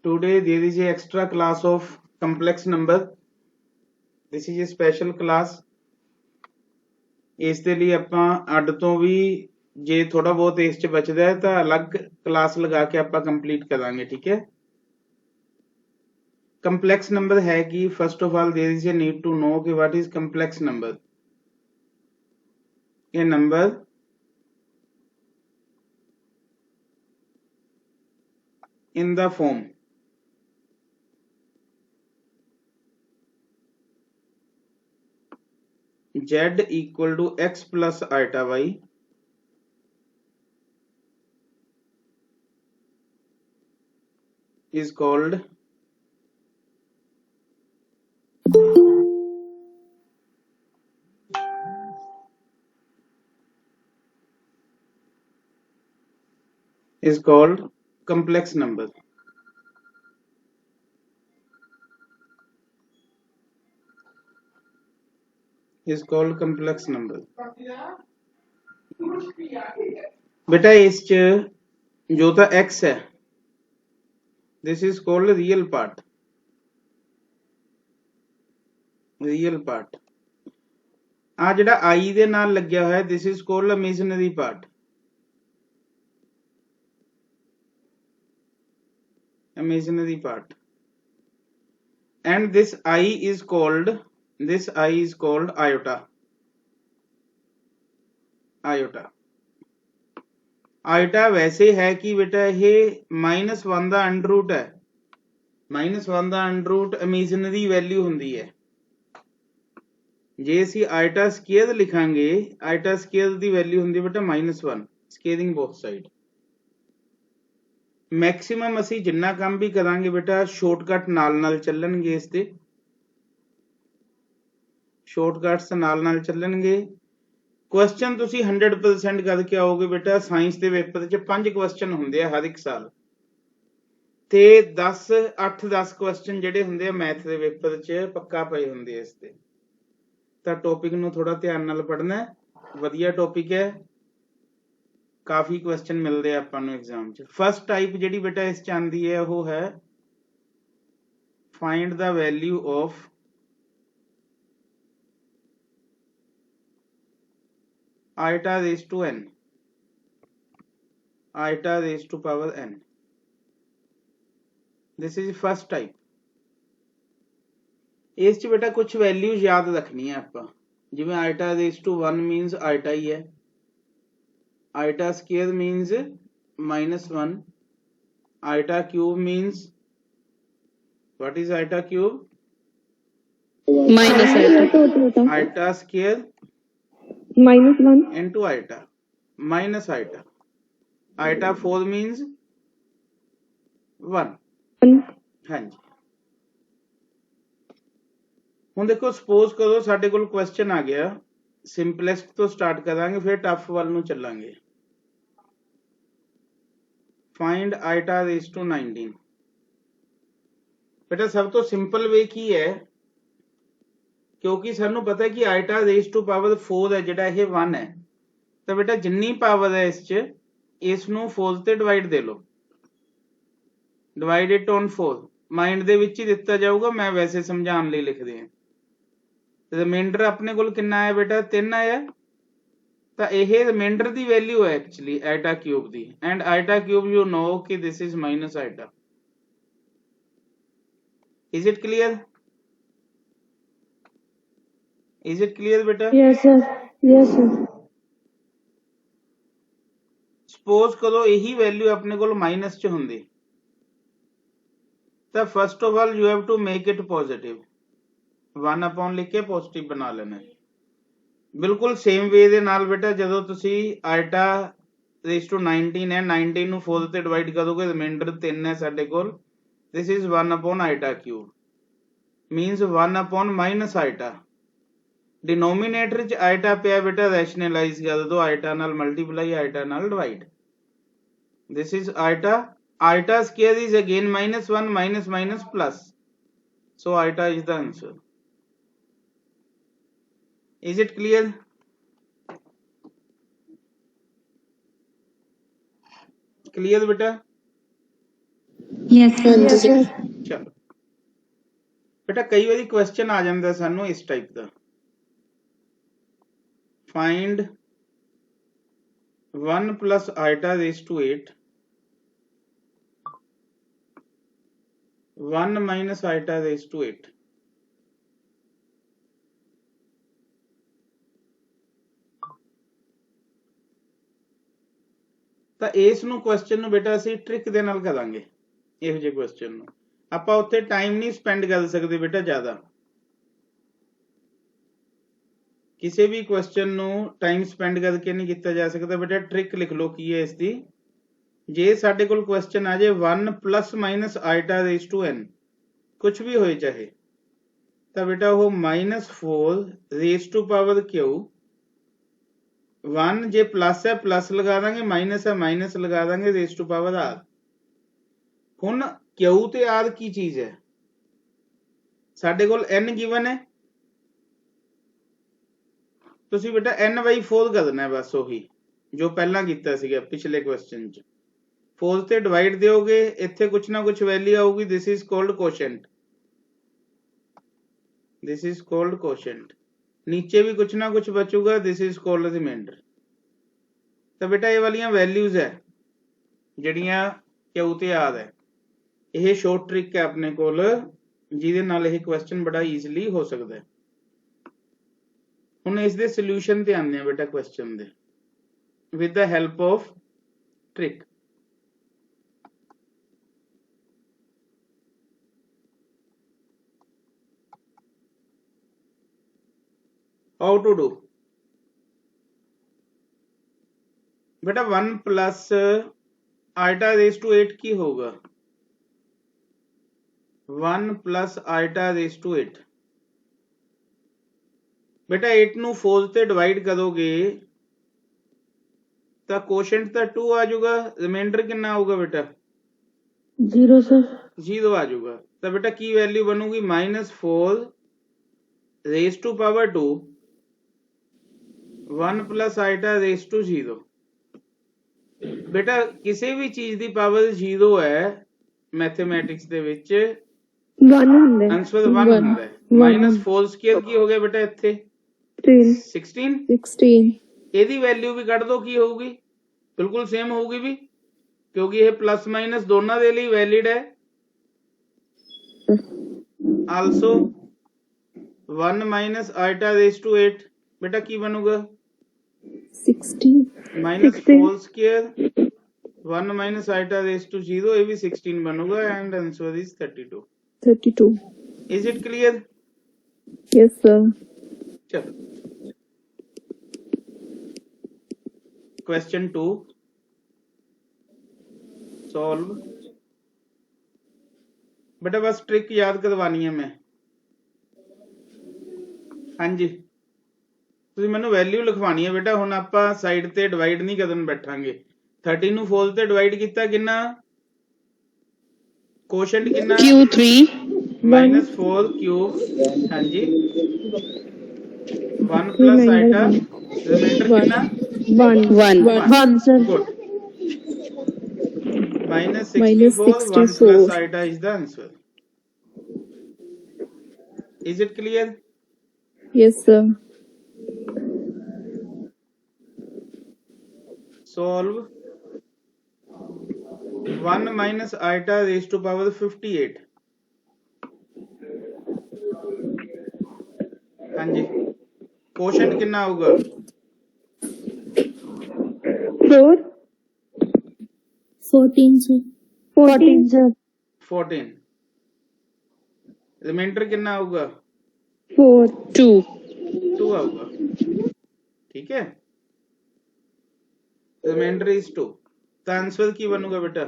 Today there is a extra class of complex number. This is a special class. ਇਸ ਦੇ ਲਈ ਆਪਾਂ ਅੱਡ ਤੋਂ ਵੀ ਜੇ ਥੋੜਾ ਬਹੁਤ ਇਸ ਚ ਬਚਦਾ ਹੈ ਤਾਂ ਅਲੱਗ ਕਲਾਸ ਲਗਾ ਕੇ ਆਪਾਂ ਕੰਪਲੀਟ ਕਰਾਂਗੇ ਠੀਕ ਹੈ ਕੰਪਲੈਕਸ ਨੰਬਰ ਹੈ ਕਿ first of all there is a need to know कि what is complex number. A number in the form z equal to x plus iota y is called complex number. Is called complex number. बेटा इस च जो तो x है this is called real part. Real part. आ जिहड़ा I दे नाल लग्या होया this is called imaginary part. Imaginary part. And this I is called iota. Iota. iota वैसे है कि बेटा ये -1 ਦਾ ਅੰਡਰ ਰੂਟ है. -1 ਦਾ ਅੰਡਰ ਰੂਟ ਇਮੇਜਿਨਰੀ ਵੈਲਿਊ ਹੁੰਦੀ ਹੈ. ਜੇ ਅਸੀਂ iota ਸਕੁਅਰ ਲਿਖਾਂਗੇ iota ਸਕੁਅਰ ਦੀ ਵੈਲਿਊ ਹੁੰਦੀ ਬੇਟਾ -1 ਸਕੇਅਰਿੰਗ ਬੋਥ ਸਾਈਡ. ਮੈਕਸਿਮਮ ਅਸੀਂ ਜਿੰਨਾ ਕੰਮ ਵੀ ਕਰਾਂਗੇ ਬੇਟਾ ਸ਼ਾਰਟਕਟ ਨਾਲ ਚੱਲਣਗੇ ਇਸ ਤੇ ਸ਼ਾਰਟਕਟਸ ਨਾਲ ਚੱਲਣਗੇ. ਕੁਐਸਚਨ ਤੁਸੀਂ 100% ਕਰਕੇ ਆਓਗੇ ਬੇਟਾ. ਸਾਇੰਸ ਦੇ ਪੇਪਰ 'ਚ 5 ਕੁਐਸਚਨ ਹੁੰਦੇ ਆ ਹਰ ਇੱਕ ਸਾਲ ਤੇ 8-10 ਕੁਐਸਚਨ ਜਿਹੜੇ ਹੁੰਦੇ ਆ ਮੈਥ ਦੇ ਪੇਪਰ 'ਚ ਪੱਕਾ ਪਏ ਹੁੰਦੇ ਆ ਇਸ ਤੇ. ਤਾਂ ਟੌਪਿਕ ਨੂੰ ਥੋੜਾ ਧਿਆਨ ਨਾਲ ਪੜ੍ਹਨਾ. ਵਧੀਆ ਟੌਪਿਕ ਹੈ. ਕਾਫੀ ਕੁਐਸਚਨ ਮਿਲਦੇ ਆ ਆਪਾਂ ਨੂੰ ਐਗਜ਼ਾਮ 'ਚ. ਫਸਟ ਟਾਈਪ ਜਿਹੜੀ ਬੇਟਾ ਇਸ 'ਚ ਆਉਂਦੀ ਹੈ ਉਹ ਹੈ find the value of iota raised to n. Iota raised to power n. This is first type. ਇਸ 'ਚ ਬੇਟਾ ਕੁਝ ਵੈਲਿਊਜ਼ ਯਾਦ ਰੱਖਣੀ ਹੈ ਆਪਾਂ. ਜਿਵੇਂ iota raised to 1 means iota ਹੀ ਹੈ. iota square means -1. iota cube means what is iota cube? minus iota. Iota square -1 into iota minus iota. Iota 4 means 1. ਹਾਂਜੀ. ਹੁਣ ਦੇਖੋ ਸਪੋਜ਼ ਕਰੋ ਸਾਡੇ ਕੋਲ ਕੁਐਸਚਨ ਆ ਗਿਆ. ਸਿੰਪਲੈਸਟ ਤੋਂ ਸਟਾਰਟ ਕਰਾਂਗੇ ਫਿਰ ਟਫ ਵੱਲ ਨੂੰ ਚੱਲਾਂਗੇ. Find iota raised to 19. ਬੇਟਾ ਸਭ ਤੋਂ ਸਿੰਪਲ ਵੇ ਕੀ ਹੈ ਕਿਉਂਕਿ ਸਾਨੂੰ ਪਤਾ ਹੈ ਕਿ iota raised to power 4 ਹੈ ਜਿਹੜਾ ਇਹ 1 ਹੈ ਤਾਂ ਬੇਟਾ ਜਿੰਨੀ ਪਾਵਰ ਹੈ ਇਸ 'ਚ ਇਸ ਨੂੰ 4 ਤੇ ਡਿਵਾਈਡ ਦੇ ਲਓ. ਡਿਵਾਈਡ ਇਟ ਔਨ 4 ਮਾਈਂਡ ਦੇ ਵਿੱਚ ਹੀ ਦਿੱਤਾ ਜਾਊਗਾ. ਮੈਂ ਵੈਸੇ ਸਮਝਾਉਣ ਲਈ ਲਿਖਦੇ ਹਾਂ. ਰਿਮਾਈਂਡਰ ਆਪਣੇ ਕੋਲ ਕਿੰਨਾ ਆਇਆ ਬੇਟਾ 3 ਆਇਆ ਤਾਂ ਇਹ ਰਿਮਾਈਂਡਰ ਦੀ ਵੈਲਿਊ ਹੈ actually iota cube the. And iota cube you know ਕਿ this is minus iota. Is it clear? Is it clear beta? yes sir yes sir Suppose करो यही वैल्यू अपने को माइनस च होंदी तो first of all you have to make it positive. 1 upon लिख के पॉजिटिव बना लेना. बिल्कुल सेम वे दे नाल बेटा जदों तुसी iota raised to 19 है 19 ਨੂੰ 4 ਤੇ ਡਿਵਾਈਡ ਕਰੋਗੇ ਰਿਮਾਈਂਡਰ 3 ਹੈ ਸਾਡੇ ਕੋਲ. this is 1 upon iota cube means 1 upon minus iota. Denominator च iota पिया बेटा रैशनलाइज कर दो. iota नाल मल्टीप्लाई iota नाल divide. this is iota. iota square is again -1 minus plus. so iota is the answer. is it clear? clear beta? Yes, sir. Yes, sir. ਚਲੋ बेटा कई बारी क्वेश्चन आ जाता सानू इस टाइप का, find 1 plus iota raised to 8 1 minus iota raised to 8। ਤਾਂ ਇਸ ਨੂੰ ਕੁਐਸਚਨ ਨੂੰ ਬੇਟਾ ਅਸੀਂ ਟ੍ਰਿਕ ਦੇ ਨਾਲ ਕਰਾਂਗੇ। ਇਹੋ ਜਿਹੇ ਕੁਐਸਚਨ ਨੂੰ ਆਪਾਂ ਉੱਥੇ ਟਾਈਮ ਨਹੀਂ ਸਪੈਂਡ ਕਰ ਸਕਦੇ ਬੇਟਾ ਜ਼ਿਆਦਾ। ਕਿਸੇ ਵੀ ਕੁਐਸਚਨ ਨੂੰ ਟਾਈਮ ਸਪੈਂਡ ਕਰਕੇ ਨਹੀਂ ਕੀਤਾ ਜਾ ਸਕਦਾ ਬੇਟਾ। ਟ੍ਰਿਕ ਲਿਖ ਲਓ ਕੀ ਹੈ ਇਸ ਦੀ। ਜੇ ਸਾਡੇ ਕੋਲ ਕੁਐਸਚਨ ਆ ਜੇ 1 plus minus iota raised to n ਕੁਝ ਵੀ ਹੋਏ ਚਾਹੇ, ਤਾਂ ਬੇਟਾ ਉਹ -4 raised to power q 1 ਜੇ प्लस है प्लस लगा देंगे, माइनस है माइनस लगा देंगे, रेस टू पावर आर। हुण क्यू ते आर की चीज है, साडे कोल n गिवन है, तुसी बेटा n/4 करना है बस, ਉਹੀ जो पहला कीता सीगा पिछले क्वेश्चन च। 4 ਤੇ डिवाइड ਦਿਓਗੇ, ਇੱਥੇ ਕੁਛ ਨਾ ਕੁਛ ਵੈਲਿਊ ਆਊਗੀ। This is called quotient, this is called quotient. नीचे भी कुछ ना कुछ बचूगा, दिस इज कॉल्ड रिमाइंडर। तो बेटा ये वाली वैल्यूज है ਜਿਹੜੀਆਂ क्यू ਤੇ आर है। ਇਹ शॉर्ट ट्रिक है अपने ਕੋਲ, ਜਿਹਦੇ ਨਾਲ ਇਹ क्वेश्चन बड़ा ईजिली हो सकता है। ਹੁਣ ਇਸ ਦੇ ਸੋਲੂਸ਼ਨ ਤੇ ਆਉਂਦੇ ਆ बेटा क्वेश्चन ਦੇ, with the help of trick. How to do बेटा 1 plus iota raised to 8 की होगा? 1 plus iota raised to 8 बेटा 8 ਨੂੰ 4 ਤੇ डिवाइड करोगे ਤਾਂ कोशेंट ਤਾਂ 2 आ जाऊगा, रिमाइंडर कितना होगा बेटा? 0 सर। 0 आ जाऊगा। तो बेटा की value बनूगी -4 raised to power 2 1 plus iota raised to 0। बेटा किसी भी चीज की पावर 0 है मैथमेटिक्स दे विच 1 ਹੁੰਦਾ ਹੈ। आंसर 1 ਹੁੰਦਾ ਹੈ। -4 ਸਕੁਅਰ ਕੀ ਹੋ ਗਿਆ बेटा ਇੱਥੇ? 16। 16 ਇਹਦੀ ਵੈਲਿਊ ਵੀ ਕੱਢ ਦੋ, ਕੀ ਹੋਊਗੀ? ਬਿਲਕੁਲ ਸੇਮ ਹੋਊਗੀ ਵੀ, ਕਿਉਂਕਿ ਇਹ ਪਲੱਸ ਮਾਈਨਸ ਦੋਨਾਂ ਦੇ ਲਈ ਵੈਲਿਡ ਹੈ। Also 1 minus iota raised to 8 बेटा की बनूगा? 16 -4 square 1 minus iota raised to 0, ये भी 16 बनूगा and answer is 32। 32 is it clear? Yes sir. चलो क्वेश्चन 2 सॉल्व। बेटा बस ट्रिक याद करवानी है मैं। हाँ जी ਤੁਸੀਂ ਮੈਨੂੰ ਵੈਲਿਊ ਲਿਖਵਾਣੀ ਹੈ बेटा। ਹੁਣ ਆਪਾਂ ਸਾਈਡ ਤੇ ਡਿਵਾਈਡ ਨਹੀਂ ਕਰਨ ਬੈਠਾਂਗੇ। 30 ਨੂੰ 4 ਤੇ ਡਿਵਾਈਡ ਕੀਤਾ ਕਿੰਨਾ? ਕੋਸ਼ੈਂਟ ਕਿੰਨਾ? Q3 -4 cube. हाँ जी 1 plus iota, रिमाइंडर कितना? 1 sir. Good. -64 1 plus iota is the answer। is it clear? Yes sir. solve 1 minus iota raised to power 58। हाँ जी कोशेंट कितना होगा? 14 सर। 14 सर। 14। रिमाइंडर कितना होगा? 4 2 2 होगा। ठीक है, रिमाइंडर इज 2। तो आंसर की बनूगा बेटा?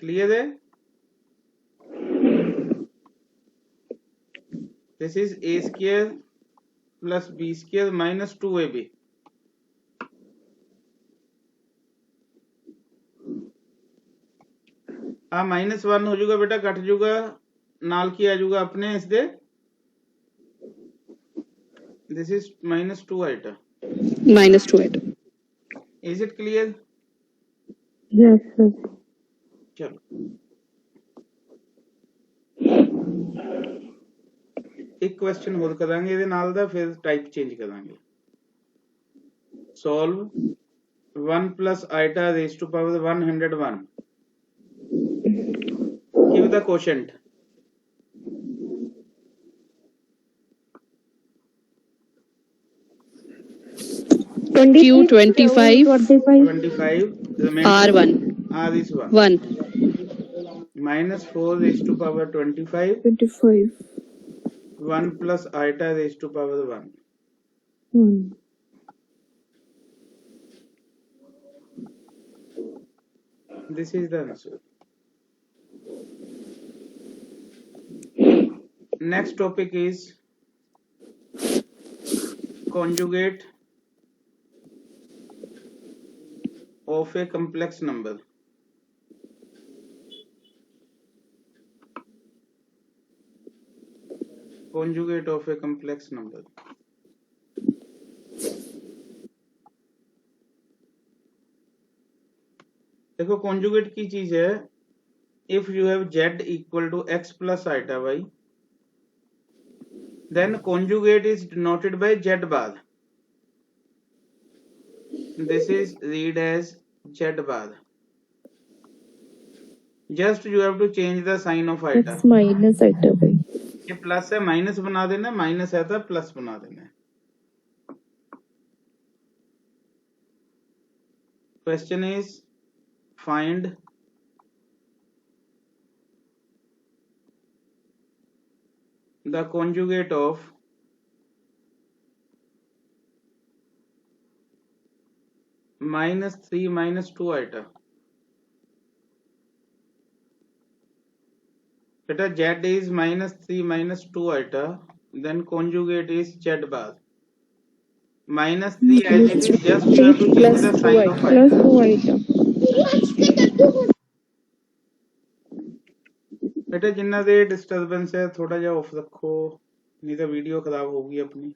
क्लियर है? This is a square plus b square minus 2ab। आ -1 हो जाएगा बेटा, कट जाऊगा, नाल की आ जाऊगा अपने इस दे। This is -2 iota। minus 2 item. Is it clear? Yes, sir. चलो एक क्वेश्चन होर करांगे ਇਹਦੇ ਨਾਲ ਦਾ ਫਿਰ ਟਾਈਪ ਚੇਂਜ ਕਰਾਂਗੇ solve 1 plus iota raised to power 101 give the quotient Q 25 25 remainder R1 R is 1 1 minus 4 raised to power 25 25 1 plus iota raised to power 1 this is the answer. Next topic is conjugate of a complex number. Conjugate of a complex number. देखो conjugate की चीज है if you have z equal to x plus iota y then conjugate is denoted by z bar. This is read as z bar. Just you have to change the sign of iota. x minus iota y. ये plus है minus बना देना minus है तो plus बना देना question is find the conjugate of minus 3 minus 2 iota. Beta z is minus 3 minus 2 iota, then conjugate is z bar. Minus 3 as it is, just you have to change the sign of iota. Plus 2 iota. बेटा जिन्ना दे disturbance है थोड़ा जा of रखो नहीं तो video खराब होगी अपनी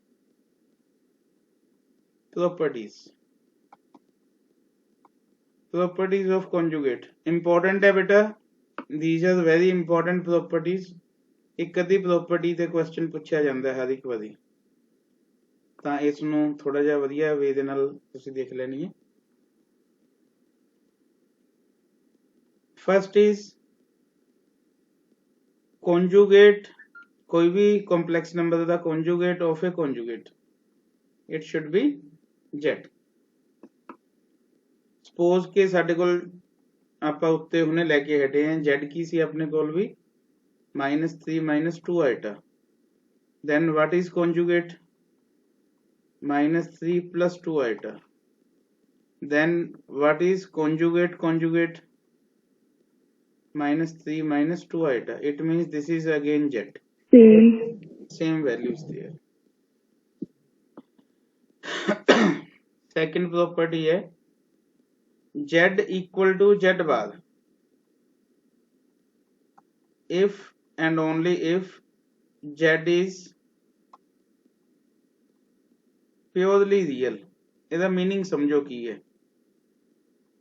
प्रॉपर्टीज ऑफ कॉन्जुगेट इंपॉर्टेंट है बेटा these are very important properties ਇੱਕ ਅੱਧੀ ਪ੍ਰੋਪਰਟੀ ਤੇ ਕੁਐਸਚਨ ਪੁੱਛਿਆ ਜਾਂਦਾ ਹਰ ਇੱਕ ਵਾਰੀ ਤਾਂ ਇਸ ਨੂੰ ਥੋੜਾ ਜਿਹਾ ਵਧੀਆ ਵੇ ਦੇ ਨਾਲ ਤੁਸੀਂ ਦੇਖ ਲੈਣੀ ਹੈ फर्स्ट इज conjugate कोई भी complex number the conjugate of a conjugate it should be z suppose ਕਿ ਸਾਡੇ ਕੋਲ ਆਪਾਂ ਉੱਤੇ ਹੁਣੇ ਲੈ ਕੇ ਹਟੇ ਹਾਂ z ਕੀ ਸੀ ਆਪਣੇ ਕੋਲ ਵੀ -3 -2 iota then what is conjugate -3 plus 2 iota then what is conjugate -3 -2 iota it means this is again z same values there second property है z equal to z bar if and only if z is purely real ਇਹਦਾ meaning समझो की है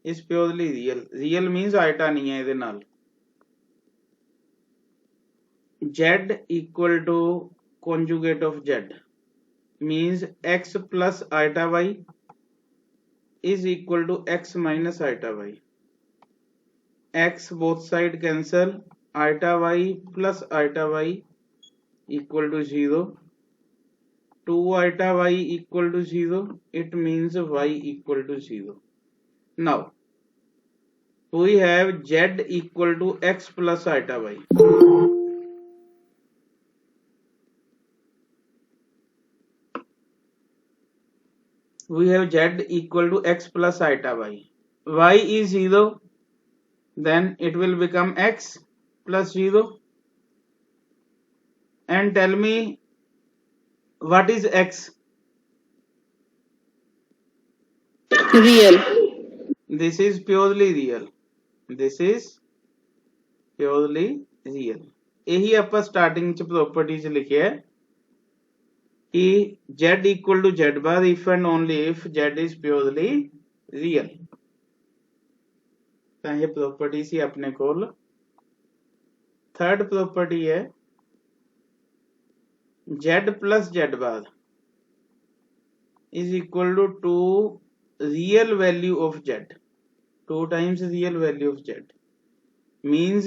is purely real means iota नहीं है ਇਹਦੇ ਨਾਲ z equal to conjugate of z means x plus iota y is equal to x minus iota y x both side cancel iota y plus iota y equal to 0 2 iota y equal to 0 it means y equal to 0 now we have z equal to x plus iota y we have z equal to x plus iota y y is 0 then it will become x plus 0 and tell me what is x real this is purely real ਇਹੀ ਆਪਾਂ starting ਚ properties ਲਿਖਿਆ कि z equal to z bar if and only if z is purely real। ਤਾਂ ਇਹ property ਸੀ ਆਪਣੇ ਕੋਲ। Third property है z plus z bar is equal to 2 real value of z, 2 times real value of z, means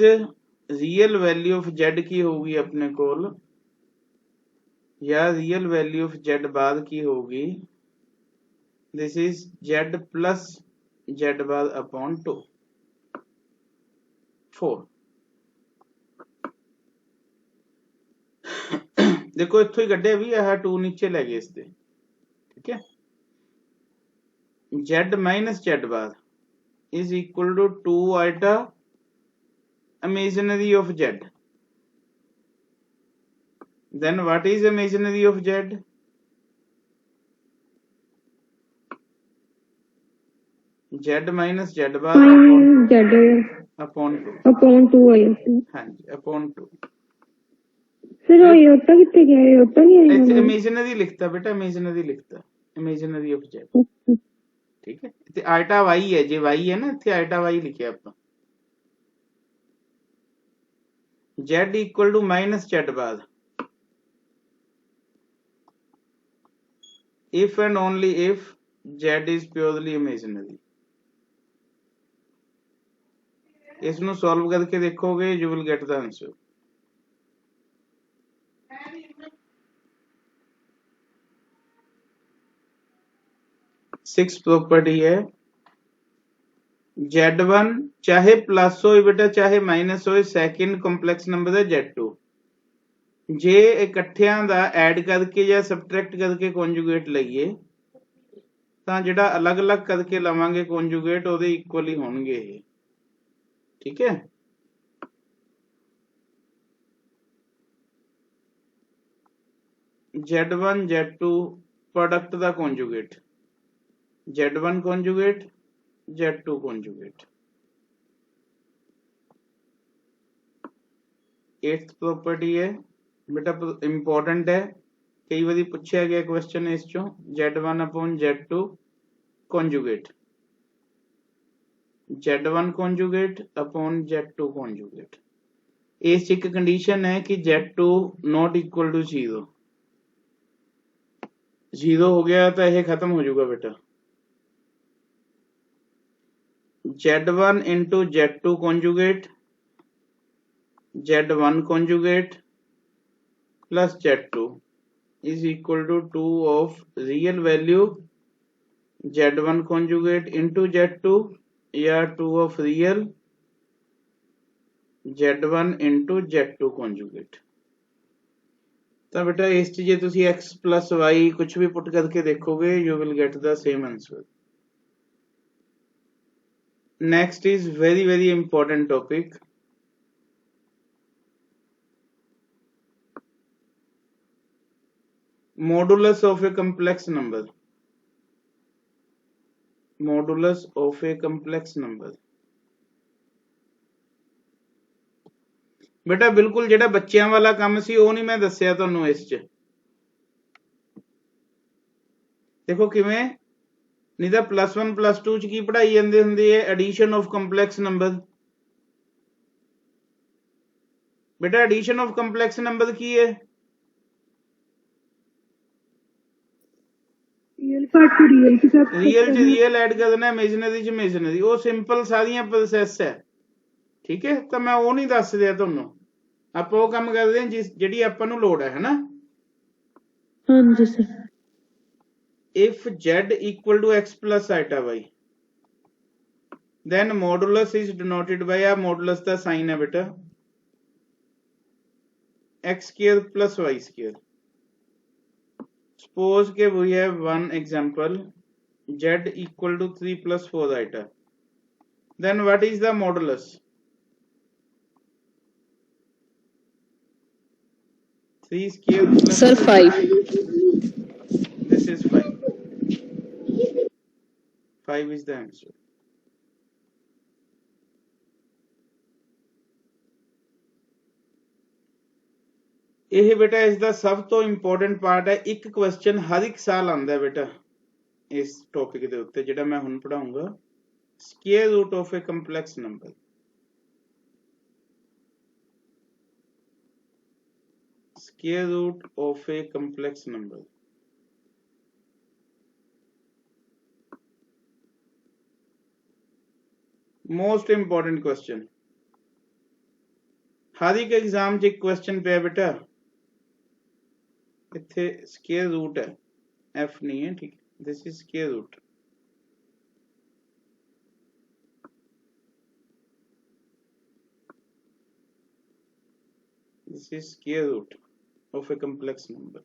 real value of z की होगी अपने कोल या real value of z बार की होगी, this is z plus z bar upon 2 4। देखो इत्थों ही कढ़िया भी यह 2 नीचे ले गए इससे, ठीक है। z minus z bar is equal to 2 iota imaginary of z, then what is imaginary of z? z minus z bar upon 2 हाँ जी upon 2। सर ये होता कितने क्या है, होता नहीं है इमेजिनरी लिखता बेटा, इमेजिनरी लिखता, इमेजिनरी ऑफ z, ठीक है। इतने आइटा y है, जे y है ना, इतने आइटा y लिखे आप z equal to minus z bar if and only if z is purely imaginary। इसमें सॉल्व करके देखोगे you will get the answer. Six property है z1 चाहे प्लस हो बेटा चाहे माइनस हो, सैकेंड कंप्लेक्स नंबर है z2, जे इकट्ठियां दा ऐड करके या सबट्रैक्ट करके कॉन्जुगेट लईए ਤਾਂ ਜਿਹੜਾ ਅਲੱਗ-ਅਲੱਗ ਕਰਕੇ ਲਵਾਂਗੇ ਕੌਂਜੂਗੇਟ ਉਹਦੇ ਇਕੁਅਲ ਹੀ ਹੋਣਗੇ ਇਹ, ਠੀਕ ਹੈ। z1 z2 प्रोडक्ट ਦਾ ਕੌਂਜੂਗੇਟ, z1 ਕੌਂਜੂਗੇਟ z2 ਕੌਂਜੂਗੇਟ। 8th प्रॉपर्टी है बेटा, इंपॉर्टेंट है, कई बार पूछा गया क्वेश्चन इस चो, z1 upon z2 conjugate, z1 conjugate upon z2 conjugate. इस एक कंडीशन है कि z2 नॉट इक्वल टू 0, 0 हो गया तो यह खत्म हो जाएगा बेटा। z1 into z2 conjugate, z1 conjugate plus z2 is equal to 2 of real value z1 conjugate into z2 या 2 of real z1 into z2 conjugate। तो बेटा इस जे तुसी x plus y कुछ भी पुट करके देखोगे you will get the same answer। next is very very important topic, modulus of a complex number, modulus of a complex number। बेटा बिल्कुल जेड़ा बच्चियां वाला काम सी वो नहीं मैं दस्सिया तुहानू इस च, देखो किवें, नहीं तो +1 +2 च की पढ़ाई जांदी हुंदी है, एडिशन ऑफ कंपलैक्स नंबर। बेटा एडिशन ऑफ कंपलैक्स नंबर की है, रियल च रियल ऐड कर देना, इमेजिनरी च इमेजिनरी, वो सिंपल सारियां प्रोसैस है, ठीक है। तो मैं वो नहीं दस दिया तुहानू, आप वो काम करदे हां जिस जिहड़ी आपां नू लोड़ है ना। हां जी sir. if z equal to x plus iota y, then modulus is denoted by a modulus का साइन है बेटा x square plus y square। suppose के we have one example z equal to 3 plus 4 iota, then what is the modulus? 3 square plus Sir 5, this is 5, 5 is the answer। ਇਹ ਬੇਟਾ ਇਸ ਦਾ ਸਭ ਤੋਂ important part ਹੈ। ਇੱਕ ਕੁਐਸਚਨ ਹਰ ਇੱਕ ਸਾਲ ਆਉਂਦਾ ਬੇਟਾ ਇਸ ਟੌਪਿਕ ਦੇ ਉੱਤੇ ਜਿਹੜਾ ਮੈਂ ਹੁਣ ਪੜਾਉਂਗਾ, square root of a complex number. Square root of a complex number. Most important question. हर एक एग्जाम च एक क्वेश्चन पे बेटा, इत्थे स्क्वायर रूट है, f नहीं है, ठीक। This is square root. This is square root of a complex number.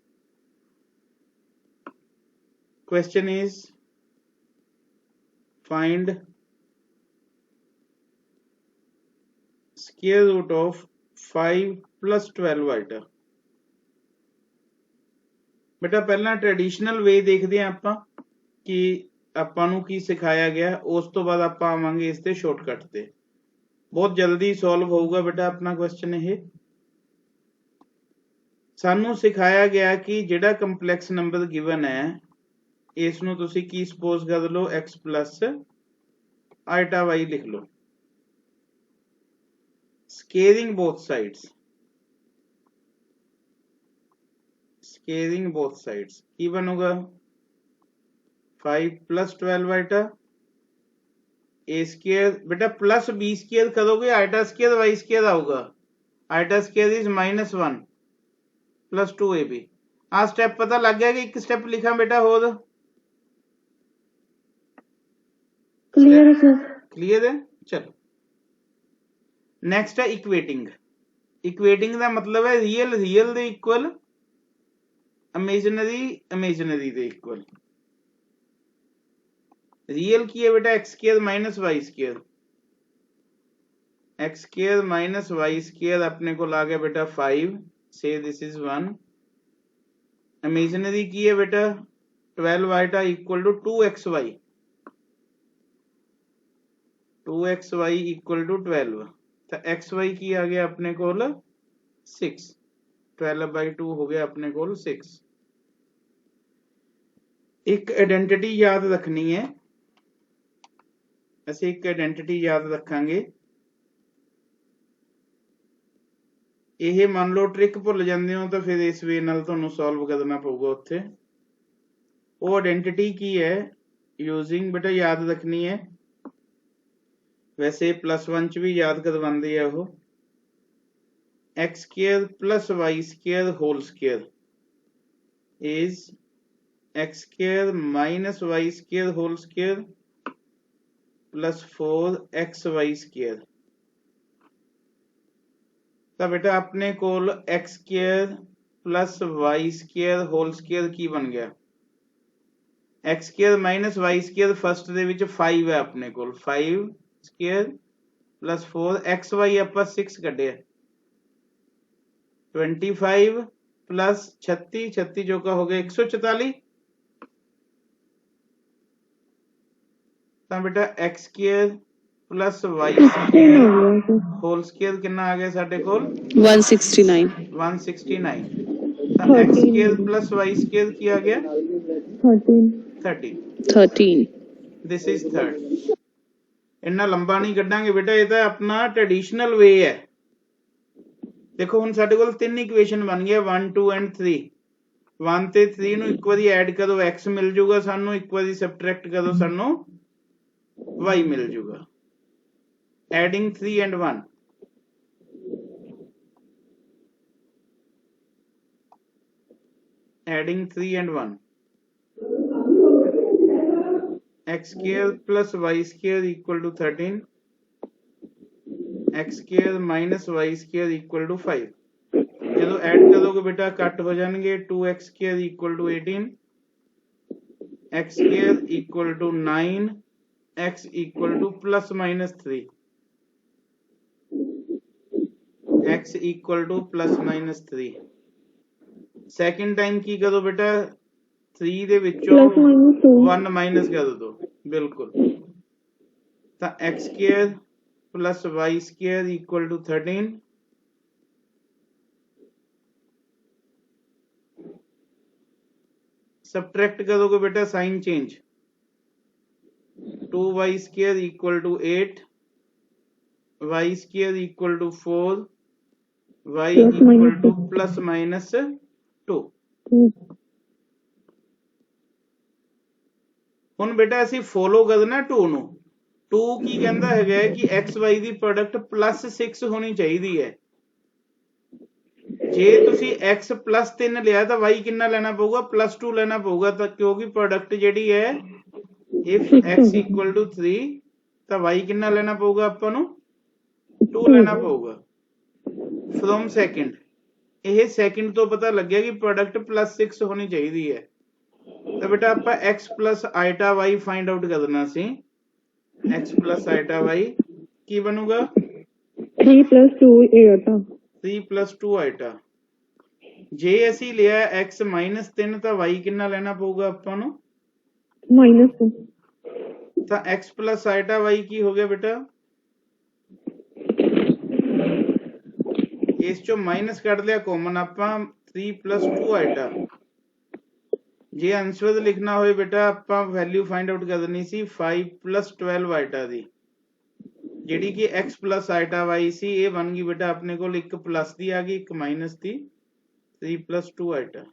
Question is find square root of 5 plus 12 item। बेटा पहला ट्रेडिशनल वे देखते हैं ਆਪਾਂ कि ਆਪਾਂ ਨੂੰ ਕੀ ਸਿਖਾਇਆ ਗਿਆ, ਉਸ ਤੋਂ ਬਾਅਦ ਆਪਾਂ ਆਵਾਂਗੇ ਇਸ ਤੇ ਸ਼ਾਰਟਕਟ ਤੇ। ਬਹੁਤ ਜਲਦੀ ਸੋਲਵ ਹੋਊਗਾ बेटा अपना क्वेश्चन। ਇਹ ਸਾਨੂੰ ਸਿਖਾਇਆ ਗਿਆ ਕਿ ਜਿਹੜਾ ਕੰਪਲੈਕਸ ਨੰਬਰ ਗਿਵਨ ਹੈ ਇਸ ਨੂੰ ਤੁਸੀਂ ਕੀ ਸਪੋਜ਼ ਕਰ ਲਓ, x plus आइटा y लिख लो, scaling both sides. Scaling both sides की बनूगा 5 plus 12 आइटा ए स्क्वायर। बेटा प्लस बी स्क्वायर करोगे आइटा स्क्वायर वाई स्क्वायर आऊगा। Iota square is -1 plus 2ab। आ स्टेप पता लग गया कि एक स्टेप लिखा बेटा होर क्लियर है सर? क्लियर है। चलो नेक्स्ट है इक्वेटिंग। इक्वेटिंग का मतलब है रियल रियल दे इक्वल, इमेजिनरी इमेजिनरी दे इक्वल। रियल की है बेटा X square minus Y square. X square minus Y square अपने को ला गया बेटा 5, से दिस इज 1। इमेजिनरी की है बेटा 12 iota equal to 2xy। 2xy equal to 12, तो xy की आ गया अपने को 6। 12/2 हो गया अपने को 6। एक आइडेंटिटी याद रखनी है, ਅਸੀਂ एक आइडेंटिटी याद रखांगे। ਇਹ ਮੰਨ ਲਓ ਟ੍ਰਿਕ ਭੁੱਲ ਜਾਂਦੇ ਹੋ ਤਾਂ ਫਿਰ ਇਸ ਵੇ ਨਾਲ ਤੁਹਾਨੂੰ ਸੋਲਵ ਕਰਨਾ ਪਊਗਾ ਉੱਥੇ। ਉਹ ਆਇਡੈਂਟੀਟੀ ਕੀ ਹੈ ਯੂਜ਼ਿੰਗ बेटा याद रखनी है। वैसे +1 ਚ भी याद करवाते हैं वो। x square plus y square whole square is x square minus y square whole square plus 4xy square। तो बेटा अपने कोल x square plus y square whole square की बन गया। x square minus y square first दे विच 5 है अपने कोल, 5 square plus 4xy ਆਪਾਂ 6 ਕੱਢਿਆ 25 plus 36, 36 जो का हो गया 144। ਤਾਂ बेटा x square plus y square whole square कितना आ गया साडे कोल 169। 169। ਤਾਂ x square plus y square की आ गया 13। This is 3rd। इन्ना लंबा नहीं कढ़ांगे बेटा, ये तो अपना ट्रेडिशनल वे है। देखो हुण साडे कोल 3 इक्वेशन बन गया 1 2 एंड 3। 1 ते 3 ਨੂੰ ਇੱਕ ਵਾਰੀ ਐਡ ਕਰੋ x ਮਿਲ ਜਾਊਗਾ ਸਾਨੂੰ, ਇੱਕ ਵਾਰੀ ਸਬਟ੍ਰੈਕਟ ਕਰੋ ਸਾਨੂੰ y ਮਿਲ ਜਾਊਗਾ। Adding 3 and 1। Adding 3 and 1। x square plus y square equal to 13। x square minus y square equal to 5। जो ऐड करोगे बेटा कट हो जाएंगे। 2x square equal to 18। x square equal to 9। x equal to plus minus 3। x equal to plus minus 3। Second time की करो बेटा 3 ਦੇ ਵਿੱਚੋਂ 1 ਮਾਈਨਸ ਕਰ ਦੋ ਬਿਲकुल। ਤਾਂ x square plus y square equal to 13। Subtract करोगे बेटा sign change 2y² equal to 8 y² equal to 4 y Plus equal minus to 2. Plus minus 2। 2. ਹੁਣ ਬੇਟਾ ਅਸੀਂ ਫੋਲੋ ਕਰਨਾ 2 ਨੂੰ। 2 ਕੀ ਕਹਿੰਦਾ ਹੈਗਾ ਕਿ xy ਦੀ ਪ੍ਰੋਡਕਟ ਪਲੱਸ 6 ਹੋਣੀ ਚਾਹੀਦੀ ਹੈ। ਜੇ ਤੁਸੀਂ x ਪਲੱਸ 3 ਲਿਆ ਤਾਂ y ਕਿੰਨਾ ਲੈਣਾ ਪਊਗਾ ਪਲੱਸ 2 ਲੈਣਾ ਪਊਗਾ, ਤਾਂ ਕਿਉਂਕਿ ਪ੍ਰੋਡਕਟ ਜਿਹੜੀ ਹੈ ਇਫ x ਇਕੁਅਲ ਟੂ 3 ਤਾਂ y ਕਿੰਨਾ ਲੈਣਾ ਪਊਗਾ ਆਪਾਂ ਨੂੰ 2 ਲੈਣਾ ਪਊਗਾ। ਫਰੋਮ ਸੈਕਿੰਡ, ਇਹ ਸੈਕਿੰਡ ਤੋਂ ਪਤਾ ਲੱਗਿਆ ਕਿ ਪ੍ਰੋਡਕਟ ਪਲੱਸ 6 ਹੋਣੀ ਚਾਹੀਦੀ ਹੈ। ਤਾਂ ਬੇਟਾ ਆਪਾਂ x plus ਆਈਟਾ y find out ਕਰਨਾ ਸੀ। x ਪਲੱਸ ਆਈਟਾ y ਕੀ ਬਣੂਗਾ 3 plus 2 iota. 3 plus 2 ਆਈਟਾ। ਜੇ ਅਸੀਂ ਲਿਆ x minus 3 ਤਾਂ y ਕਿੰਨਾ ਲੈਣਾ ਪਊਗਾ ਆਪਾਂ ਨੂੰ Minus 2. ਤਾਂ x plus ਆਈਟਾ y ਕੀ ਹੋ ਗਿਆ ਬੇਟਾ, ਇਸ ਚੋਂ ਮਾਈਨਸ ਕੱਢ ਲਿਆ ਕਾਮਨ ਆਪਾਂ 3 plus 2 ਆਈਟਾ। ਜੇ ਆਨਸਰ ਲਿਖਣਾ ਹੋਏ ਬੇਟਾ ਆਪਾਂ ਵੈਲਿਊ ਫਾਈਂਡ ਆਊਟ ਕਰਨੀ ਸੀ 5 plus 12 ਆਈਟਾ ਦੀ, ਜਿਹੜੀ ਕਿ x plus ਆਈਟਾ y ਸੀ। ਇਹ ਬਣ ਗਈ ਬੇਟਾ ਆਪਣੇ ਕੋਲ ਇੱਕ ਪਲੱਸ ਦੀ ਆ ਗਈ ਇੱਕ ਮਾਈਨਸ ਦੀ 3 plus 2 ਆਈਟਾ।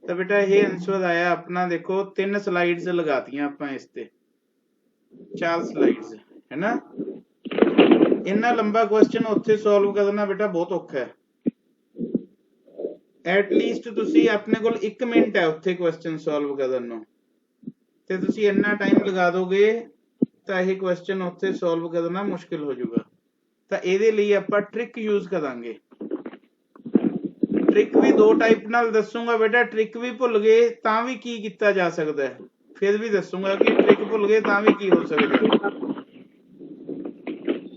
ਤਾਂ ਬੇਟਾ ਇਹ ਆਨਸਰ ਆਇਆ ਆਪਣਾ, ਦੇਖੋ 3 ਸਲਾਈਡਸ ਲਗਾਤੀਆਂ ਆਪਾਂ ਇਸ ਤੇ, 4 ਸਲਾਈਡਸ ਹੈ ਨਾ। ਇੰਨਾ ਲੰਬਾ ਕੁਐਸਚਨ ਉੱਥੇ ਸੋਲਵ ਕਰਨਾ ਬੇਟਾ ਬਹੁਤ ਔਖਾ ਹੈ। ਐਟਲੀਸਟ ਤੁਸੀਂ ਆਪਣੇ ਕੋਲ 1 ਮਿੰਟ ਹੈ ਉੱਥੇ ਕੁਐਸਚਨ ਸੋਲਵ ਕਰਨ ਨੂੰ, ਤੇ ਤੁਸੀਂ ਇੰਨਾ ਟਾਈਮ ਲਗਾ ਦੋਗੇ ਤਾਂ ਇਹ ਕੁਐਸਚਨ ਉੱਥੇ ਸੋਲਵ ਕਰਨਾ ਮੁਸ਼ਕਿਲ ਹੋ ਜਾਊਗਾ। ਤਾਂ ਇਹਦੇ ਲਈ ਆਪਾਂ ਟ੍ਰਿਕ ਯੂਜ਼ ਕਰਾਂਗੇ। ਟ੍ਰਿਕ ਵੀ ਦੋ ਟਾਈਪ ਨਾਲ ਦੱਸੂਗਾ ਬੇਟਾ। ਟ੍ਰਿਕ ਵੀ ਭੁੱਲ ਗਏ ਤਾਂ ਵੀ ਕੀ ਕੀਤਾ ਜਾ ਸਕਦਾ ਹੈ, ਫਿਰ ਵੀ ਦੱਸੂਗਾ ਕਿ ਟ੍ਰਿਕ ਭੁੱਲ ਗਏ ਤਾਂ ਵੀ ਕੀ ਹੋ ਸਕਦਾ।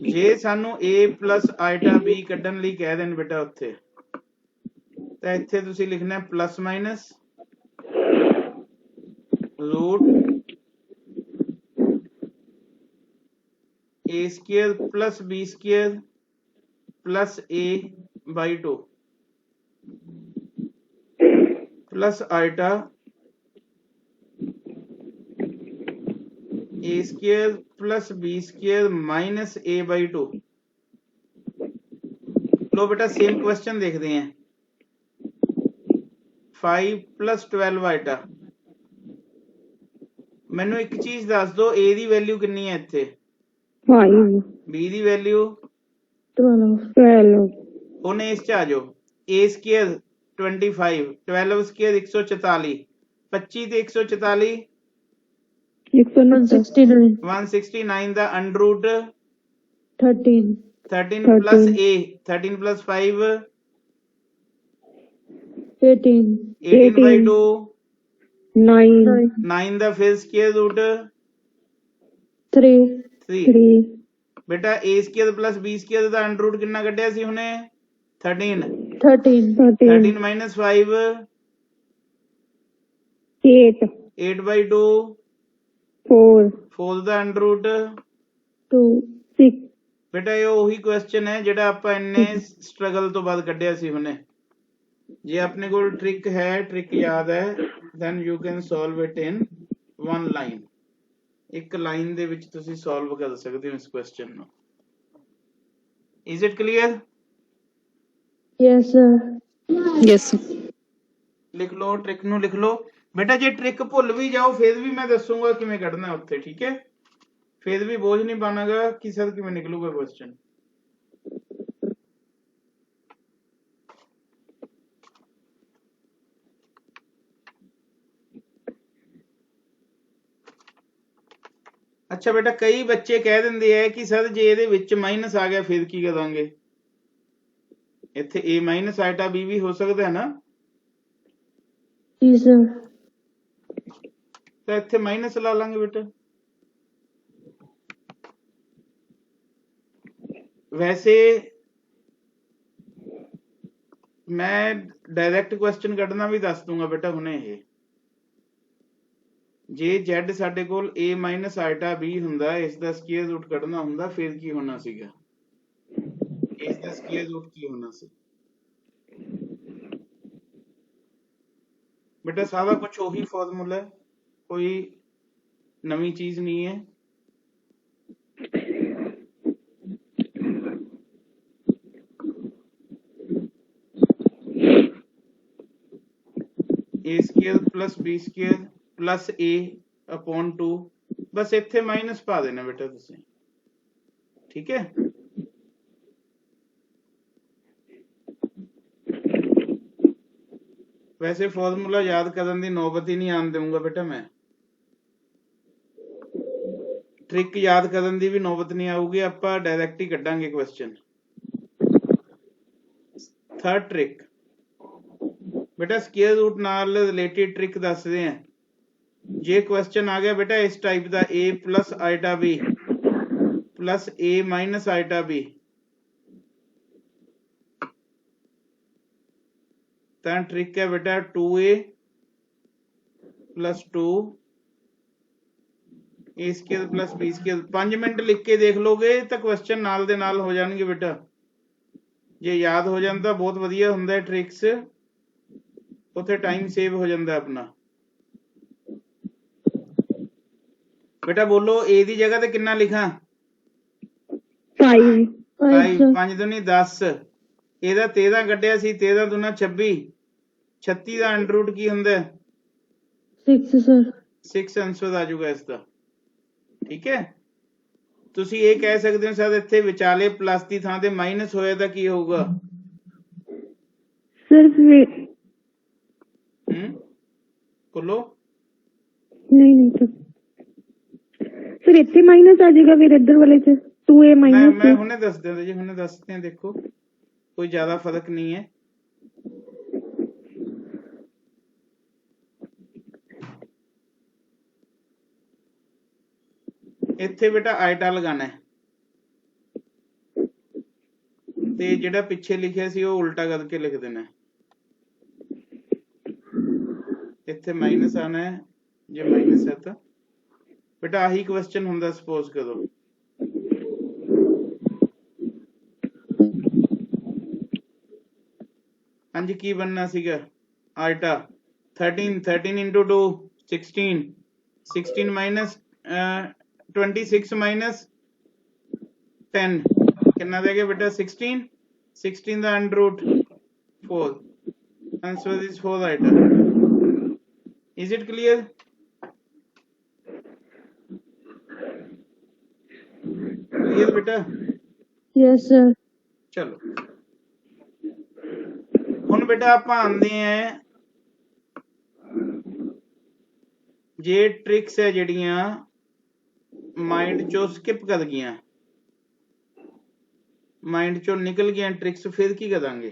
ਜੇ ਸਾਨੂੰ a plus ਆਈਟਾ b ਕੱਢਣ ਲਈ ਕਹਿ ਦੇਣ ਬੇਟਾ ਉੱਥੇ, ਤਾਂ ਇੱਥੇ ਤੁਸੀਂ ਲਿਖਣਾ plus minus root a² plus b² plus a by 2 plus iota a² plus b² minus a by 2। लो बेटा सेम क्वेश्चन देखते हैं। 5 plus 12 आइटा। ਮੈਨੂੰ ਇੱਕ ਚੀਜ਼ ਦੱਸ ਦੋ, a ਦੀ ਵੈਲਿਊ ਕਿੰਨੀ ਹੈ ਇੱਥੇ 5. b ਦੀ ਵੈਲਿਊ 12. ਹੁਣ ਇਸ ਚ ਆ ਜਾਓ। a² 25, 12² 144, 25 ਤੇ 144 169 ਦਾ under route 13. 13 plus a 13 plus 5 18. 18 by 2 9. 9 ਦਾ ਫਿਰ ਸਕੁਅਰ ਰੂਟ 3. 3। ਬੇਟਾ a² plus b² ਦਾ ਅੰਡਰ ਰੂਟ ਕਿੰਨਾ ਕੱਢਿਆ ਸੀ ਹੁਣੇ 13 13 minus 5 8. 8 by 2 4. 4 the under route 2. 6. ਬੇਟਾ ਇਹ ਉਹੀ ਕੁਐਸਚਨ ਹੈ ਜਿਹੜਾ ਆਪਾਂ ਇੰਨੇ ਸਟਰਗਲ ਤੋਂ ਬਾਅਦ ਕੱਢਿਆ ਸੀ ਹੁਣੇ। ਜੇ ਆਪਣੇ ਕੋਲ ਟ੍ਰਿਕ ਹੈ, ਟ੍ਰਿਕ ਯਾਦ ਹੈ, then you can solve it in one line। ਇੱਕ ਲਾਈਨ ਦੇ ਵਿੱਚ ਤੁਸੀਂ ਸੋਲਵ ਕਰ ਸਕਦੇ ਹੋ ਇਸ ਕੁਐਸਚਨ ਨੂੰ। is it clear? Yes sir. Yes sir। ਲਿਖ ਲਓ ਟ੍ਰਿਕ ਨੂੰ, ਲਿਖ ਲਓ ਬੇਟਾ। ਜੇ ਟ੍ਰਿਕ ਭੁੱਲ ਵੀ ਜਾਓ ਫਿਰ ਵੀ ਮੈਂ ਦੱਸੂਗਾ ਕਿਵੇਂ ਕੱਢਣਾ ਉੱਥੇ, ਠੀਕ ਹੈ। ਫਿਰ ਵੀ ਬੋਝ ਨਹੀਂ ਪਾਣਾਗਾ ਕਿ ਸਰ ਕਿਵੇਂ ਨਿਕਲੂਗਾ ਕੁਐਸਚਨ। ਅੱਛਾ ਬੇਟਾ, ਕਈ ਬੱਚੇ ਕਹਿ ਦਿੰਦੇ ਆ ਕਿ ਸਰ ਜੇ ਇਹਦੇ ਵਿੱਚ ਮਾਈਨਸ ਆ ਗਿਆ ਫਿਰ ਕੀ ਕਰਾਂਗੇ। ਇੱਥੇ a ਮਾਈਨਸ ਆਈਟਾ b ਵੀ ਹੋ ਸਕਦਾ ਹੈ ਨਾ। ਜੀ ਸਰ। ਤਾਂ ਇੱਥੇ ਮਾਈਨਸ ਲਾ ਲਾਂਗੇ ਬੇਟਾ। ਵੈਸੇ ਮੈਂ ਡਾਇਰੈਕਟ ਕੁਐਸਚਨ ਕੱਢਣਾ ਵੀ ਦੱਸ ਦੂੰਗਾ ਬੇਟਾ ਹੁਣੇ। ਇਹ ਜੇ z ਸਾਡੇ ਕੋਲ a ਮਾਈਨਸ ਆਈਟਾ b ਹੁੰਦਾ, ਇਸ ਦਾ ਸਕੁਅਰ ਰੂਟ ਕੱਢਣਾ ਹੁੰਦਾ, ਫਿਰ ਕੀ ਹੋਣਾ ਸੀਗਾ, ਇਸ ਦਾ ਸਕੁਅਰ ਰੂਟ ਕੀ ਹੋਣਾ ਸੀ। बेटा सारा कुछ वही फॉर्मूला है, कोई नवी चीज नहीं है। A square plus b square plus a upon 2, बस इत्थे माइनस पा देना बेटा तुसीं, ठीक है। वैसे फॉर्मूला याद करन दी नौबत ही नहीं आन दूंगा बेटा, मैं ट्रिक याद करन दी भी नौबत नहीं आऊगी, आपां डायरैक्ट ही कड्डांगे क्वेश्चन। थर्ड ट्रिक बेटा स्केयर रूट नाल रिलेटेड ट्रिक दसदे हैं। जे क्वेश्चन आ गया बेटा इस टाइप दा a plus iota b plus a minus iota b, तां ट्रिक है बेटा 2a plus 2 a square plus b square. 5 minute लिख के देख लोगे तो क्वेश्चन नाल दे नाल हो जाणगे बेटा, जे याद हो जांदा बहुत वधिया हुंदा है ट्रिक्स, उत्थे टाइम सेव हो जांदा अपना। बेटा बोलो ए दी जगह ते कितना लिखा? 5 5 5 दूनी 10, ਇਹਦਾ 13 ਕੱਢਿਆ ਸੀ, 13 दूना 26, 36 ਦਾ ਅੰਡਰ ਰੂਟ ਕੀ ਹੁੰਦਾ? 6 ਸਰ 6 ਆਨਸਰ ਆ ਜਾਊਗਾ ਇਸ ਦਾ, ਠੀਕ ਹੈ। ਤੁਸੀਂ ਇਹ ਕਹਿ ਸਕਦੇ ਹੋ ਸਰ ਇੱਥੇ ਵਿਚਾਲੇ ਪਲੱਸ ਦੀ ਥਾਂ ਤੇ ਮਾਈਨਸ ਹੋਇਆ ਤਾਂ ਕੀ ਹੋਊਗਾ? ਸਰ ਬੋਲੋ। ਨਹੀਂ ਸਰ ਇੱਥੇ ਮਾਈਨਸ ਆ ਜਾਏਗਾ, ਫਿਰ ਇੱਧਰ ਵਾਲੇ ਚ 2a ਮਾਈਨਸ। ਮੈਂ ਹੁਣੇ ਦੱਸ ਦਿੰਦਾ ਜੀ, ਹੁਣੇ ਦੱਸਦੇ ਆ, ਦੇਖੋ ਕੋਈ ਜ਼ਿਆਦਾ ਫਰਕ ਨਹੀਂ ਹੈ। ਇੱਥੇ बेटा ਆਇਟਾ ਲਗਾਣਾ ਹੈ, ਤੇ ਜਿਹੜਾ ਪਿੱਛੇ ਲਿਖਿਆ ਸੀ ਉਹ ਉਲਟਾ ਕਰਕੇ ਲਿਖ ਦੇਣਾ। ਇੱਥੇ ਮਾਈਨਸ ਆਣਾ ਹੈ, ਜੇ ਮਾਈਨਸ ਹੈ ਤਾਂ बेटा ਆਹੀ ਕੁਐਸਚਨ ਹੁੰਦਾ ਸਪੋਜ਼ ਕਰੋ। ਹਾਂਜੀ ਕੀ ਬਣਨਾ ਸੀਗਾ? ਆਇਟਾ 13 into 2 16, 16 minus 26 minus 10 कितना देगा बेटा? 16, 16 the under root 4, answer is 4 item। is it clear? clear बेटा? yes sir। चलो ਹੁਣ बेटा ਆਪਾਂ ਆਂਦੇ ਆਂ ਜੇ ਟ੍ਰਿਕਸ ਹੈ ਜਿਹੜੀਆਂ ਮਾइंड ਚੋਂ ਸਕਿਪ ਕਰ ਗਈਆਂ, माइंड चो निकल गया ट्रिक्स, फिर की करेंगे?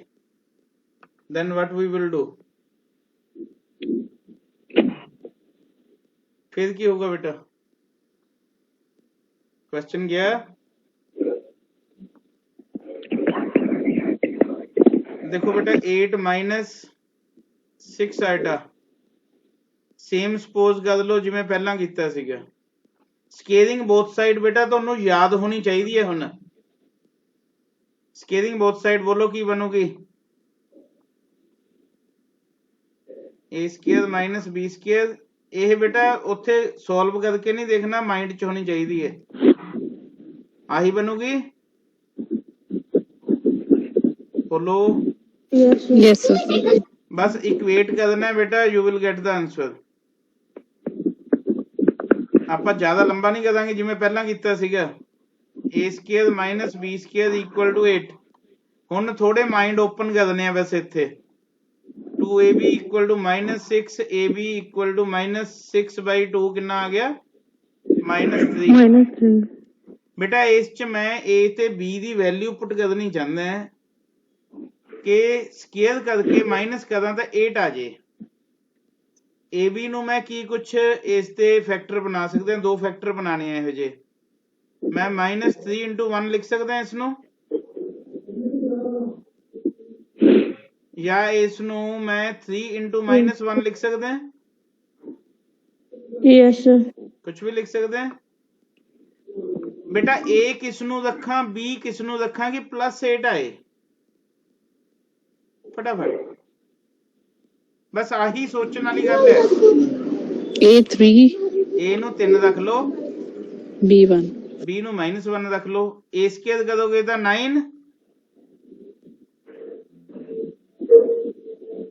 Then what we will do? फिर की होगा बेटा? क्वेश्चन गया? देखो बेटा 8 माइनस 6 आइटा सेम सपोज कर लो जिवें पहला कीता सीगा। स्केलिंग बोथ साइड बेटा तुहानू याद होनी चाहिए है। हुण स्केलिंग बोथ साइड बोलो की बनूगी? ए स्केयर माइनस बी स्केयर। यह बेटा उत्थे सॉल्व करके नहीं देखना, माइंड च होनी चाहिए है, आही बनूगी। बोलो यस सर। बस इक्वेट करना है बेटा, you will get the answer. आप ज्यादा लंबा नहीं करांगे जिवें पहला कीता सीगा। A square minus b square equal to 8। हुण थोड़े माइंड ओपन करने हैं वैसे इत्थे। 2ab equal to minus 6, ab equal to minus 6/2 कितना आ गया? -3। बेटा इस च मैं a ते b दी वैल्यू पुट करनी चाहता है कि स्केयर करके माइनस करा तो 8 आ जाए। ab नू मैं की कुछ इस ते फैक्टर बना सकते हैं, 2 फैक्टर बनाने हैं इहो जे। मैं -3 × 1 लिख सकता है इसनू, या इसनू मैं 3 × -1 लिख सकते हैं। Yes sir. कुछ भी लिख सकते हैं बेटा। a किसनू रखा, b किसनू रखा कि +8 आए? फटाफट बस आही सोचण वाली गल है। A3 ए ਨੂੰ 3 रख लो, B1 बी ਨੂੰ -1 रख लो, ए स्क्वायर करोगे तो 9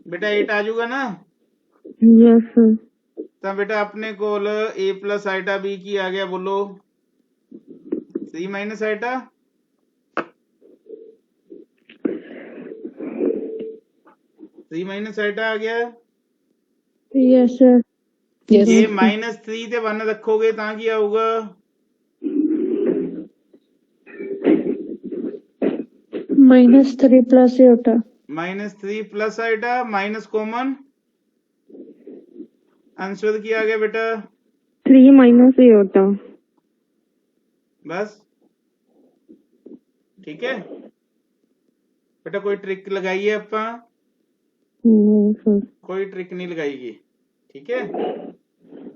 बेटा 8 आ जाऊगा ना। Yes, sir. तो बेटा अपने कोल ए प्लस आइटा बी की आ गया, बोलो 3 माइनस आइटा, 3 माइनस आइटा आ गया। Yes, sir. yes जे -3 ते 1 रखोगे तो की आऊगा, -3 plus iota. -3 plus iota minus common, answer क्या आ गया बेटा, 3 minus iota. बस ठीक है बेटा। कोई ट्रिक लगाइए अपा, No, sir. कोई ट्रिक नहीं लगाएगी, ठीक है।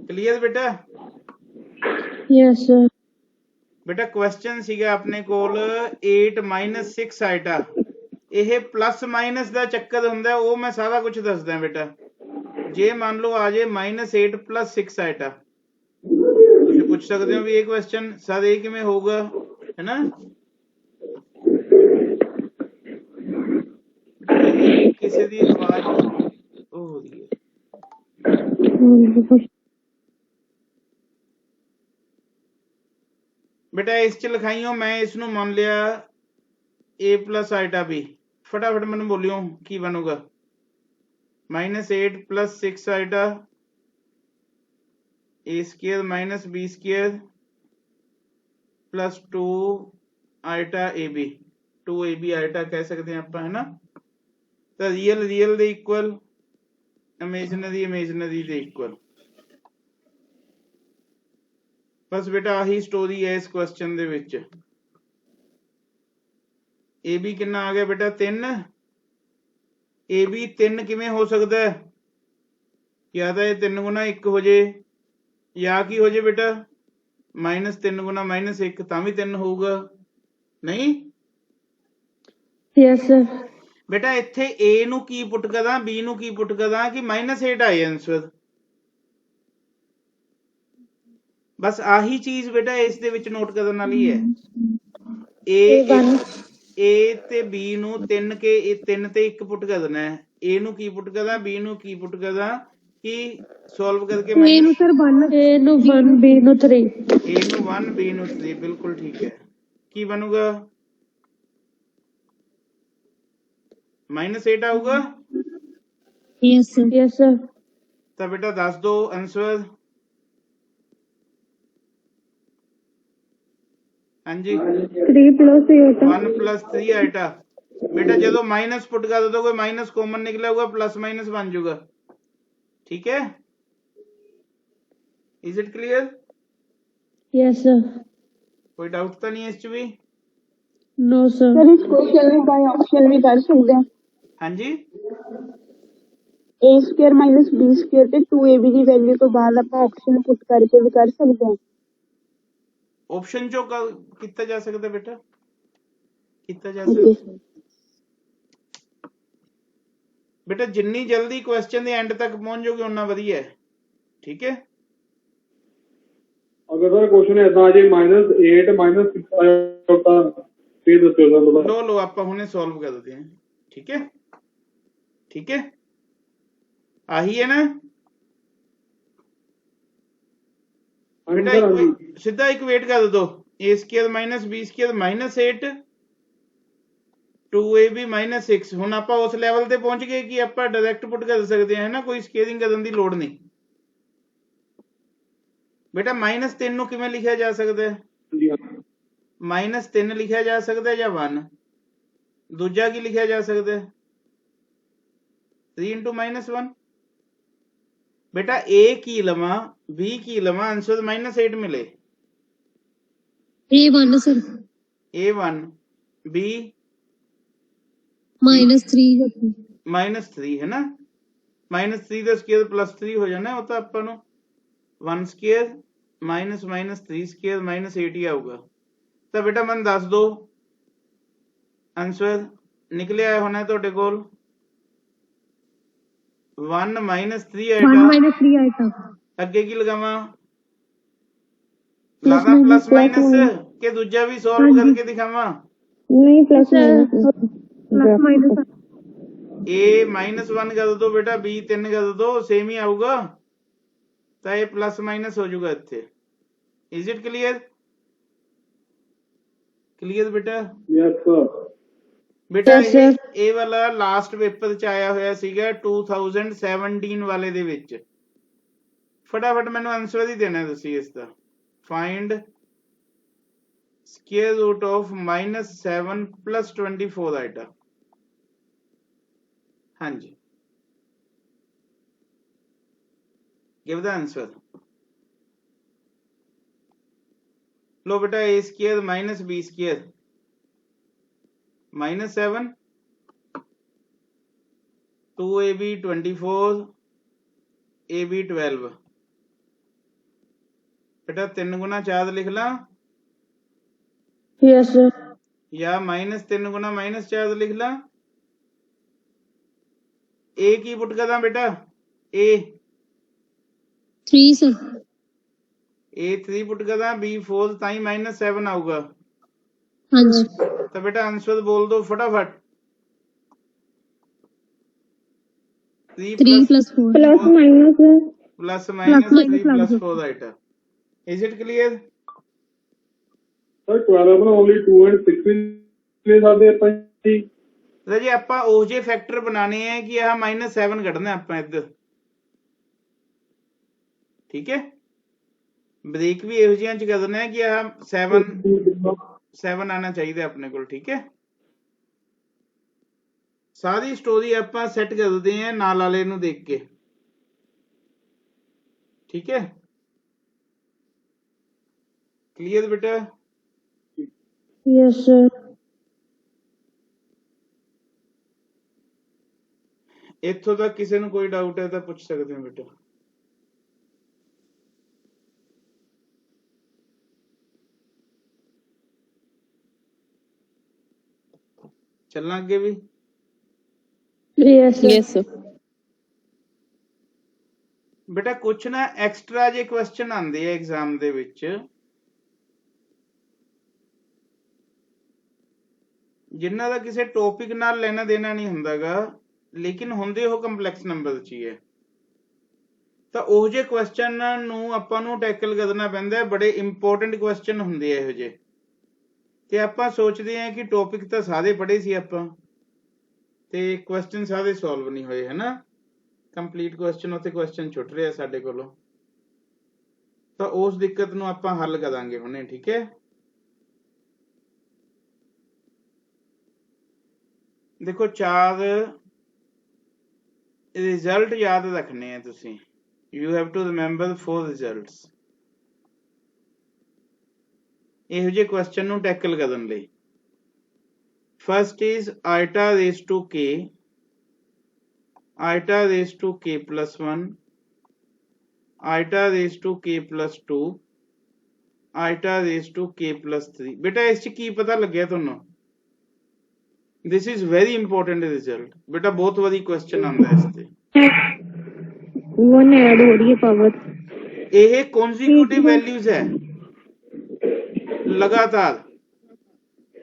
क्लियर बेटा। Yes, sir. बेटा क्वेश्चन सीगा अपने कोल 8 - 6 आइटा, ਇਹ प्लस माइनस ਦਾ ਚੱਕਰ ਹੁੰਦਾ, ਉਹ ਮੈਂ ਸਾਰਾ ਕੁਝ ਦੱਸਦਾ बेटा। ਜੇ ਮੰਨ ਲਓ ਆ ਜੇ -8 + 6 ਆइटा, ਤੁਸੀਂ ਪੁੱਛ ਸਕਦੇ ਹੋ ਵੀ ਇਹ ਕੁਐਸਚਨ ਸਰ ਇਹ ਕਿਵੇਂ ਹੋਊਗਾ, ਹੈ ਨਾ। ਕਿਸੇ ਦੀ ਆਵਾਜ਼ ਉਹ ਹੋ ਰਹੀ ਹੈ। बेटा इस च लिखाइयो, मैं इसनू मान लिया a प्लस आइटा b, फटाफट मैंने बोलियो की बनूगा, -8 + 6 iota a square minus b square plus 2 iota ab, 2ab iota कह सकते हैं आप, है ना। तो रियल रियल दे इक्वल, इमेजनरी इमेजनरी दे इक्वल। बस बेटा आही स्टोरी है इस question they which. A B कितना आ गया बेटा 3, ए बी 3 किवें हो सकता है, या तो ये 3 गुना 1 हो जाए, या की हो जाए बेटा -3 गुना -1 तां भी 3 होगा, नहीं Yes, sir. बेटा इत्थे ए नू की पुट करा, बी नू की पुट करा कि -8 आए आंसर। बस आही चीज बेटा इस दे विच नोट करन वाली है। ए ते बी नू 3 के 3 ते 1 पुट करना है, ए नू की पुट करा, बी नू की पुट करा कि सॉल्व करके A नु sir 1, A नु 1, B नु 3. ए नू 1 बी नू 3, बिल्कुल ठीक है। की बनूगा -8 आऊगा। Yes, sir. Yes, sir. तो बेटा दस दो आंसर। हाँ जी 3 plus iota. 1 + 3 आइटा। बेटा जो माइनस पुट कर दो, कोई माइनस कॉमन निकला होगा, प्लस माइनस बन जाऊगा, ठीक है। Is it clear? Yes, sir. कोई डाउट तो नहीं है इस भी? No, sir. सर इस क्वेश्चन में बाय ऑप्शन भी कर सकते हैं। हाँ जी ए स्क्वायर माइनस बी स्क्वायर पे 2ab की वैल्यू तो बाद आप ऑप्शन पुट करके भी कर सकते हैं। ऑप्शन जो कितना जा सकता बेटा, कितना जा सकता बेटा, जिन्नी जल्दी क्वेश्चन दे एंड तक पहुंच जाओगे उतना वधिया है, ठीक है। अगर सर क्वेश्चन ऐसा आ जाए -8 - 6 आइटा, फिर दसो सर। लो लो आप हुणे सॉल्व कर देते हैं, ठीक है ठीक है। आही है ना बेटा, सीधा इक्वेट कर दो, a square minus b square -8 2ab -6। हुण आपां उस लैवल ते पहुंच गए कि आपां डायरैक्ट पुट कर सकते हैं ना, कोई स्केलिंग करन दी लोड़ नहीं। बेटा -3 नूं किवें लिखिया जा सकदा है, -3 लिखिया जा सकदा है या 1, दूजा की लिखिया जा सकदा है 3 × -1। बेटा ए की लवा बी की लवा, आंसर -8 मिले। A1 sir. A1 B -3. -3 है ना, -3 का स्क्वायर +3 हो जाना, वो तो अपन 1 स्क्वायर -3 स्क्वायर -8 ही आऊगा। तो बेटा मन दस दो आंसर निकले आए होना है तो कोल 1 माइनस 3 1 आइटा माइनस 3 आइटा ਅੱਗੇ ਕੀ ਲਗਾਵਾਂ प्लस ਲਾਦਾ माइनस ਪਲੱਸ ਮਾਈਨਸ ਕਿ ਦੂਜਾ ਵੀ ਸੋਲਵ ਹਾਂਜੀ। ਕਰਕੇ ਦਿਖਾਵਾਂ नहीं प्लस प्लस माइनस a -1 ਕਰ ਦੋ ਬੇਟਾ b 3 ਕਰ ਦੋ ਸੇਮ ਹੀ ਆਊਗਾ ਤਾਂ ਇਹ ਪਲੱਸ ਮਾਈਨਸ ਹੋ ਜਾਊਗਾ ਇੱਥੇ ਇਜ਼ ਇਟ ਕਲੀਅਰ ਕਲੀਅਰ ਬੇਟਾ Yes, sir. ਬੇਟਾ Yes, sir. ਇਹ ਵਾਲਾ ਲਾਸਟ ਪੇਪਰ ਚ ਆਇਆ ਹੋਇਆ ਸੀਗਾ 2017 ਵਾਲੇ ਦੇ ਵਿੱਚ ਫਟਾਫਟ ਮੈਨੂੰ ਆਨਸਰ ਹੀ ਦੇਣਾ ਤੁਸੀਂ ਇਸ ਦਾ ਫਾਈਂਡ ਸਕੁਅਰ ਰੂਟ ਆਫ -7 + 24 ਆਈਟਾ ਹਾਂਜੀ give the answer लो बेटा a square minus b square -7 2ab 24 ab 12 बेटा 3 गुना 4 लिख ला यस सर या -3 गुना -4 लिख ला a की पुट करदा बेटा a 3 सर a 3 पुट करदा b 4 ताई -7 आऊगा हाँ जी तो बेटा आंसर बोल दो फटाफट 3 + 4 plus minus plus minus Plus 3 minus + 4 iota is it clear Sir, 12 ਨਾਲ only 2 and 6 ਵੀ ਲੈ ਸਕਦੇ ਆਪਾਂ ਜੀ ਰਾਜੇ ਆਪਾਂ ਉਹ ਜੇ ਫੈਕਟਰ ਬਣਾਣੇ ਆ ਕਿ ਆਹ -7 ਕੱਢਣਾ ਆਪਾਂ ਇੱਧਰ ਠੀਕ ਹੈ ਬ੍ਰੇਕ ਵੀ ਇਹੋ ਜਿਹੀਆਂ ਚ ਕਰਨਾ ਹੈ ਕਿ ਆਹ 7 ਆਣਾ ਚਾਹੀਦਾ ਆਪਣੇ ਕੋਲ ਠੀਕ ਹੈ ਸਾਰੀ ਸਟੋਰੀ ਆਪਾਂ ਸੈੱਟ ਕਰਦੇ ਆ ਨਾਲ ਵਾਲੇ ਨੂੰ ਦੇਖ ਕੇ ਠੀਕ ਹੈ ਕਲੀਅਰ ਬੇਟਾ यस सर ਇੱਥੋਂ ਤੱਕ ਕਿਸੇ ਨੂੰ ਕੋਈ ਡਾਊਟ ਹੈ ਤਾਂ ਪੁੱਛ ਸਕਦੇ ਹੋ ਬੇਟਾ ਚੱਲਾਂ ਅੱਗੇ ਵੀ यस सर Yes, sir. ਬੇਟਾ ਕੁਛ ਨਾ ਐਕਸਟਰਾ ਜੇ ਕੁਐਸਚਨ ਆਉਂਦੇ ਆ ਐਗਜ਼ਾਮ ਦੇ ਵਿੱਚ ਜਿਨ੍ਹਾਂ ਦਾ ਕਿਸੇ ਟੌਪਿਕ ਨਾਲ ਲੈਣਾ ਦੇਣਾ ਨਹੀਂ ਹੁੰਦਾਗਾ ਲੇਕਿਨ ਹੁੰਦੇ ਉਹ ਕੰਪਲੈਕਸ ਨੰਬਰ 'ਚ ਹੀ ਹੈ ਤਾਂ ਉਹ ਜੇ ਕੁਐਸਚਨ ਨੂੰ ਆਪਾਂ ਨੂੰ ਟੈਕਲ ਕਰਨਾ ਪੈਂਦਾ ਹੈ ਬੜੇ ਇੰਪੋਰਟੈਂਟ ਕੁਐਸਚਨ ਹੁੰਦੇ ਆ ਇਹੋ ਜਿਹੇ ਤੇ ਆਪਾਂ ਸੋਚਦੇ ਆ ਕਿ ਟੌਪਿਕ ਤਾਂ ਸਾਰੇ ਪੜ੍ਹੇ ਸੀ ਆਪਾਂ ਤੇ ਕੁਐਸਚਨ ਸਾਰੇ ਸੋਲਵ ਨਹੀਂ ਹੋਏ ਹਨਾ ਕੰਪਲੀਟ ਕੁਐਸਚਨ ਉੱਥੇ ਕੁਐਸਚਨ ਛੁੱਟ ਰਿਹਾ ਸਾਡੇ ਕੋਲੋਂ ਤਾਂ ਉਸ ਦਿੱਕਤ ਨੂੰ ਆਪਾਂ ਹੱਲ ਕਰਾਂਗੇ ਹੁਣੇ ਠੀਕ ਹੈ ਦੇਖੋ 4 ਰਿਜ਼ਲਟ ਯਾਦ ਰੱਖਣੇ ਆ ਤੁਸੀਂ you have to remember 4 results ਇਹੋ ਜਿਹੇ ਕੁਐਸਚਨ ਨੂੰ ਟੈਕਲ ਕਰਨ ਲਈ first is iota raise to k iota raised to k plus 1 iota raised to k plus 2 iota raised to k plus 3 बेटा इस की पता लग गया ਤੁਹਾਨੂੰ this is very important result बेटा बहुत वारी क्वेश्चन आंदा है इस ते 1 ऐड हो रही है पावर ਇਹ consecutive values है लगातार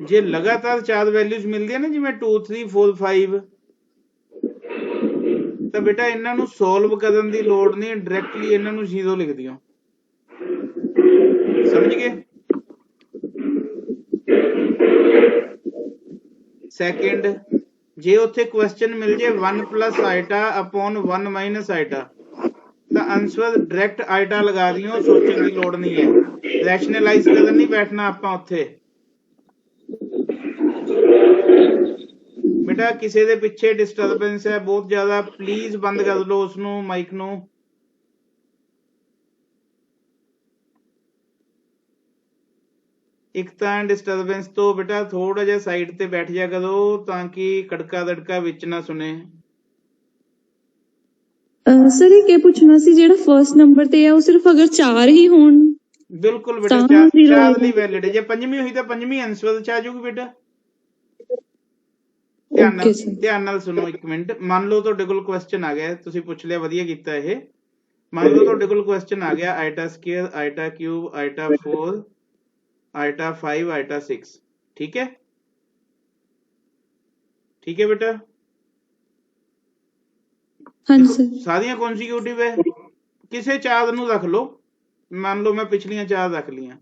ਜੇ लगातार 4 values ਮਿਲਦੀਆਂ ਨੇ ਜਿਵੇਂ 2 3 4 5 ਤਾਂ ਬੇਟਾ ਇਹਨਾਂ ਨੂੰ ਸੋਲਵ ਕਰਨ ਦੀ ਲੋੜ ਨਹੀਂ ਡਾਇਰੈਕਟਲੀ ਇਹਨਾਂ ਨੂੰ 0 ਲਿਖ ਦਿਓ ਸਮਝ ਗਏ ਸੈਕਿੰਡ ਜੇ ਉੱਥੇ ਕੁਐਸਚਨ ਮਿਲ ਜੇ 1 + ਆਈਟਾ ਅਪਨ 1 - ਆਈਟਾ ਤਾਂ ਆਨਸਰ ਡਾਇਰੈਕਟ ਆਈਟਾ ਲਗਾ ਦਿਓ ਸੋਚਣ ਦੀ ਲੋੜ ਨਹੀਂ ਹੈ ਰੈਸ਼ਨਲਾਈਜ਼ ਕਰਨ ਨਹੀਂ ਬੈਠਣਾ ਆਪਾਂ ਉੱਥੇ बेटा किसी दे पिछे डिस्टर्बेंस है बहुत ज्यादा प्लीज बंद कर लो उसनू माइक नू एक तां डिस्टर्बेंस तो बेटा थोड़ा जिहा साइड ते बैठ जा करो ताकि कड़का दड़का विच ना सुने सर ये पूछना सी जेड़ा फर्स्ट नंबर ते है वो सिर्फ अगर 4 ही होण बिल्कुल बेटा तां zero चार ली वैलिड है जे पंजवीं हुई तो पंजवीं आंसर च आ जाऊगी बेटा Okay, sir. ਧਿਆਨ ਨਾਲ ਸੁਣੋ ਇੱਕ ਮਿੰਟ। ਮੰਨ ਲਓ ਤੁਹਾਡੇ ਕੋਲ ਕੁਐਸਚਨ ਆ ਗਿਆ, ਤੁਸੀਂ ਪੁੱਛ ਲਿਆ, ਵਧੀਆ ਕੀਤਾ ਇਹ। ਮੰਨ ਲਓ ਤੁਹਾਡੇ ਕੋਲ ਕੁਐਸਚਨ ਆ ਗਿਆ ਆਈਟਾ ਸਕੁਅਰ, ਆਈਟਾ ਕਿਊਬ, ਆਈਟਾ 4, ਆਈਟਾ 5, ਆਈਟਾ 6, ਠੀਕ ਹੈ? ਠੀਕ ਹੈ ਬੇਟਾ? ਹਾਂਜੀ ਸਰ। ਸਾਰੀਆਂ ਕੌਨਸੀਕਿਊਟਿਵ ਹੈ, ਕਿਸੇ ਚਾਰ ਨੂੰ ਰੱਖ ਲਓ। ਮੰਨ ਲਓ ਮੈਂ ਪਿਛਲੀਆਂ ਚਾਰ ਰੱਖ ਲੀਆਂ,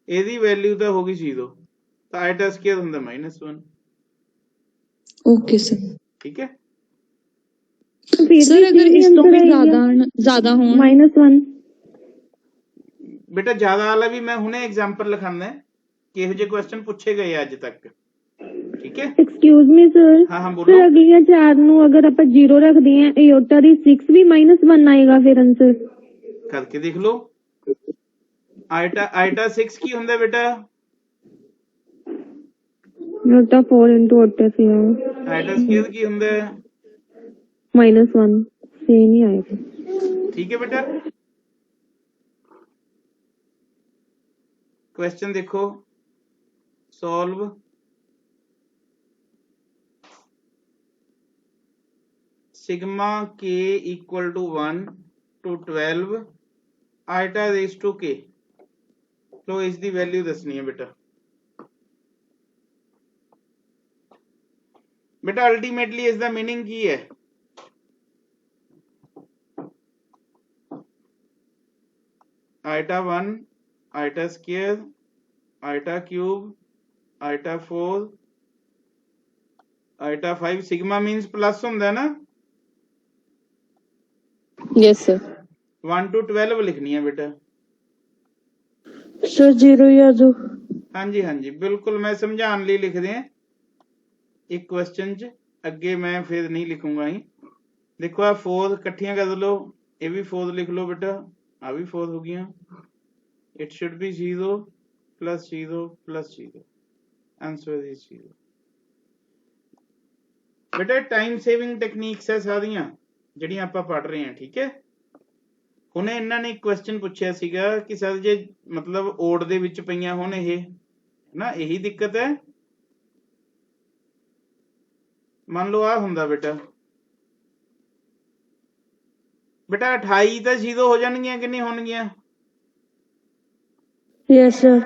ਇਹਦੀ ਵੈਲਿਊ ਤਾਂ ਹੋ ਗਈ 0, ਤਾਂ ਆਈਟਾ ਸਕੁਅਰ ਹੁੰਦਾ -1। Okay sir. ਠੀਕ ਹੈ? ਸਰ ਅਗਰ ਇਸ ਤੋਂ ਵੀ ਜ਼ਿਆਦਾ ਹੋਣ -1 ਬੇਟਾ ਜ਼ਿਆਦਾ ਵਾਲਾ ਵੀ ਮੈਂ ਹੁਣੇ ਐਗਜ਼ਾਮਪਲ ਲਿਖਾਂਦਾ ਕਿਹੋ ਜਿਹੇ ਕੁਐਸਚਨ ਪੁੱਛੇ ਗਏ ਅੱਜ ਤੱਕ। ਠੀਕ ਹੈ? Excuse me sir. ਹਾਂ ਹਾਂ ਸਰ ਬੋਲੋ। ਅਗਲੀਆਂ ਚਾਰ ਨੂੰ ਅਗਰ ਆਪਾਂ 0 ਰੱਖਦੇ ਹਾਂ, ਏਓਟਾ ਦੀ 6 ਵੀ -1 ਆਏਗਾ ਫਿਰ ਆਂਸਰ। ਕਰਕੇ ਦੇਖ ਲਓ। ਆਈਟਾ 6 ਕੀ ਹੁੰਦਾ ਬੇਟਾ? ਏਓਟਾ 4 into ਓਟਾ ਸੀ ਆਈਟਾ ਸਕੁਅਰ ਕੀ ਹੁੰਦਾ? -1 ਸੇਮ ਹੀ ਆਏਗਾ। ਠੀਕ ਹੈ ਬੇਟਾ? क्वेश्चन देखो, solve sigma k equal to 1 to 12 iota raise to k। तो इसकी वैल्यू दसनी है बेटा। बेटा अल्टीमेटली इसका मीनिंग की है? Iota 1, iota square, iota cube, iota 4, iota 5। Sigma means plus होंदा है ना? Yes, sir. 1 to 12 लिखनी है बेटा। सर 0 या जो हाँ जी बिल्कुल, मैं समझाने लिए लिख दें एक क्वेश्चन च, अगे मैं फिर नहीं लिखूंगा ही। देखो आ 4 कट्ठियां कर लो, ये भी 4 लिख लो बेटा, आ भी 4 हो गया। It should be 0 plus 0 plus 0। Answer is 0। बेटा टाइम सेविंग टेक्निक्स है सारियां ਜਿਹੜੀਆਂ ਆਪਾਂ ਪੜ ਰਹੇ ਹਾਂ। ਠੀਕ ਹੈ? ਹੁਣੇ ਇਹਨਾਂ ਨੇ ਇੱਕ ਕੁਐਸਚਨ ਪੁੱਛਿਆ ਸੀਗਾ ਕਿ ਸਰ ਜੇ ਮਤਲਬ ਓਡ ਦੇ ਵਿੱਚ ਪਈਆਂ ਹੋਣ ਇਹ ਨਾ, ਇਹੀ ਦਿੱਕਤ ਹੈ। ਮੰਨ ਲਓ ਆ ਹੁੰਦਾ ਬੇਟਾ 28 ਤਾਂ 0 ਹੋ ਜਾਣਗੀਆਂ ਕਿ ਨਹੀਂ ਹੋਣਗੀਆਂ? Yes sir.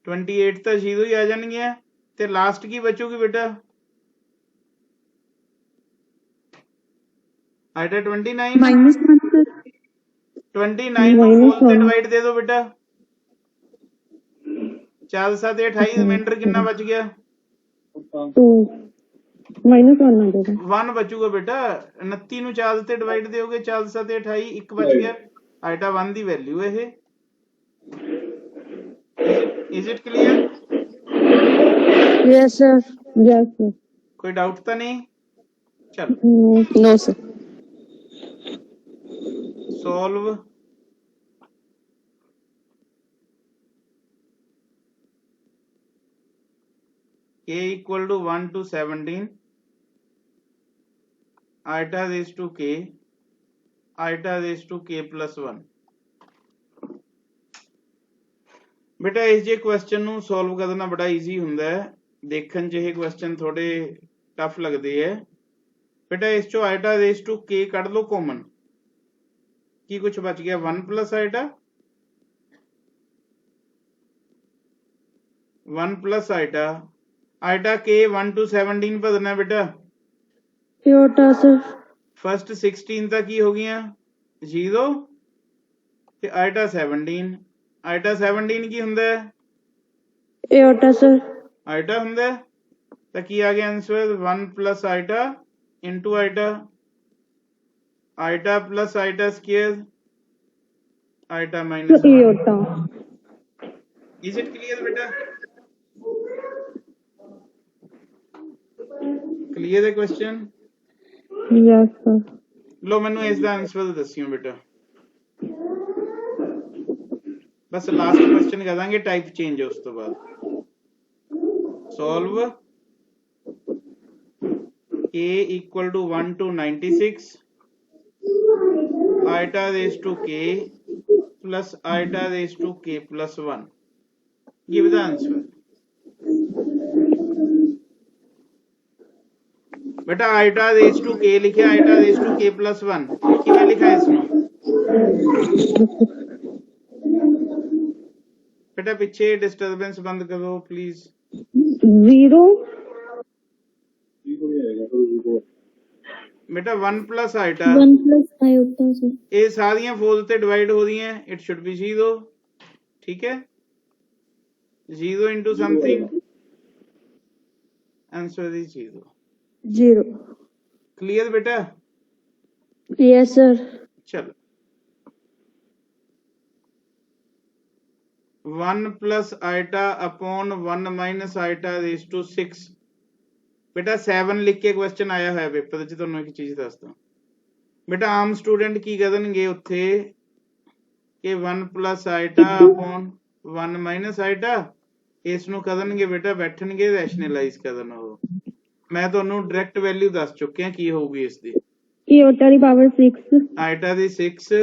28 ਤਾਂ 0 ਹੀ ਆ ਜਾਣਗੀਆਂ, ਤੇ ਲਾਸਟ ਕੀ ਬਚੂਗੀ ਬੇਟਾ? Iota 29 -1 sir. 29 ਨੂੰ फुल ਤੇ डिवाइड दे दो बेटा। 4 7 28 रिमाइंडर कितना बच गया? 2 -1 आ जाएगा। 1 बचूगा बेटा। 29 ਨੂੰ 4 ਤੇ डिवाइड ਦਿਓਗੇ, 4 7 28, 1 बच गया। आइटा 1 ਦੀ ਵੈਲਿਊ ਇਹ। Is it clear? Yes sir. Yes sir. कोई डाउट तो नहीं? चलो No, sir. Solve k equal to 1 to 17 iota raised to k iota raised to k plus 1। बेटा इस जे क्वेश्चन ਨੂੰ ਸੋਲਵ ਕਰਨਾ ਬੜਾ ਈਜ਼ੀ ਹੁੰਦਾ ਹੈ। ਦੇਖਣ 'ਚ ਇਹ ਕੁਐਸਚਨ ਥੋੜੇ ਟਫ ਲੱਗਦੇ ਹੈ। बेटा इस चो आइटा रेज टू k ਕੱਢ ਲਓ ਕਾਮਨ, ਕੀ ਕੁਝ ਬਚ ਗਿਆ? 1 plus iota 1 plus iota. Iota k 1 to 17 ਭਰਨਾ बेटा। Aorta sir. फर्स्ट 16 तक की हो गया 0 ਤੇ आइटा 17। आइटा 17 ਕੀ ਹੁੰਦਾ ਹੈ? Aorta sir. आइटा ਹੁੰਦਾ ਹੈ, ਤਾਂ ਕੀ ਆ ਗਿਆ answer? 1 plus iota into iota, iota plus iota square, iota minus 1। Iota. Is it clear बेटा? क्लियर है क्वेश्चन? Yes sir. लो मैनू इसका आंसर दसियो बेटा। बस लास्ट क्वेश्चन करेंगे, टाइप चेंज है उस तो बाद। Solve k equal to 1 to 96 iota raised to k plus iota raised to k plus 1। Give the answer। बेटा आइटा रेज टू के लिखिया, आइटा रेज टू के प्लस 1 किवें लिखा है इसमें? बेटा पीछे डिस्टर्बेंस बंद करो प्लीज। 0 बेटा 1 plus iota 1 plus iota sir. ये सारियां 4 से डिवाइड हो रही हैं, इट शुड बी 0। ठीक है, 0 into something, answer is 0। 0 clear बेटा? Yes sir. चलो 1 plus iota upon 1 minus iota raise to 6। बेटा 7 लिख के क्वेश्चन आया है पेपर च। ਤੁਹਾਨੂੰ ਇੱਕ ਚੀਜ਼ ਦੱਸਦਾ बेटा, आम स्टूडेंट की ਕਰਨਗੇ ਉੱਥੇ ਕਿ 1 plus iota upon 1 minus iota, ਇਸ ਨੂੰ ਕਰਨਗੇ बेटा ਬੈਠਣਗੇ ਰੈਸ਼ਨਲਾਈਜ਼ ਕਰਨ। ਉਹ ਮੈਂ ਤੁਹਾਨੂੰ ਡਾਇਰੈਕਟ ਵੈਲਿਊ ਦੱਸ ਚੁੱਕਿਆ ਕੀ ਹੋਊਗੀ ਇਸ ਦੀ। आयोटा ਦੀ ਪਾਵਰ 6 आइटा ਦੀ 6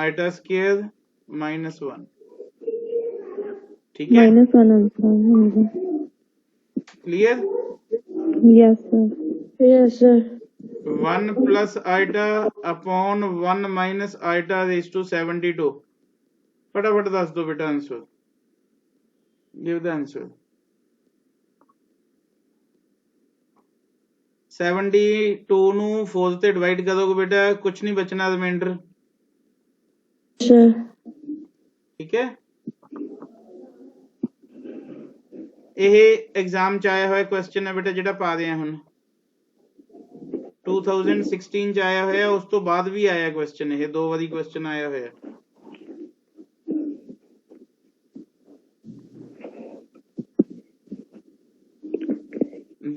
आइटा स्क्वायर माइनस 1। ठीक है, -1 answer. Clear? Yes sir. Yes sir. 1 plus iota upon 1 minus iota raise to 72। फटाफट दस दो बेटा आंसर, गिव द आंसर। 72 ਨੂੰ 4 ਤੇ ਡਿਵਾਈਡ ਕਰੋਗੇ बेटा कुछ नहीं बचना रिमाइंडर। सर ठीक है, ਇਹ एग्जाम ਚ ਆਇਆ ਹੋਇਆ ਕੁਐਸਚਨ ਹੈ बेटा ਜਿਹੜਾ ਪਾ ਰਹੇ ਆ ਹੁਣ। 2016 ਚ ਆਇਆ ਹੋਇਆ, ਉਸ ਤੋਂ ਬਾਅਦ ਵੀ ਆਇਆ ਕੁਐਸਚਨ। ਇਹ 2 ਵਾਰੀ ਕੁਐਸਚਨ ਆਇਆ ਹੋਇਆ।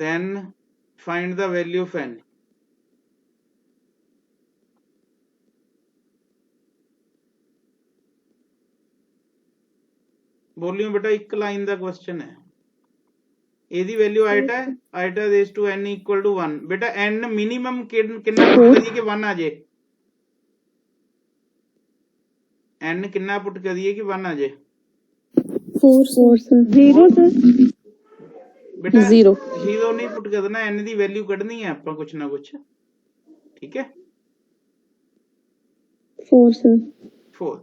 then find the value of n। बोलियो बेटा, एक लाइन का क्वेश्चन है। ਇਹਦੀ ਵੈਲਿਊ ਆਈਟਾ ਹੈ, iota raise to n equal to 1। बेटा n मिनिमम कितना पुट करिए कि 1 आ जाए? n कितना पुट करिए कि 1 आ जाए? 4 सर। 0 सर। बेटा 0 0 नहीं पुट करना, n ਦੀ ਵੈਲਿਊ ਕੱਢਣੀ ਹੈ ਆਪਾਂ ਕੁਛ ਨਾ ਕੁਛ। ठीक है, 4 सर। 4।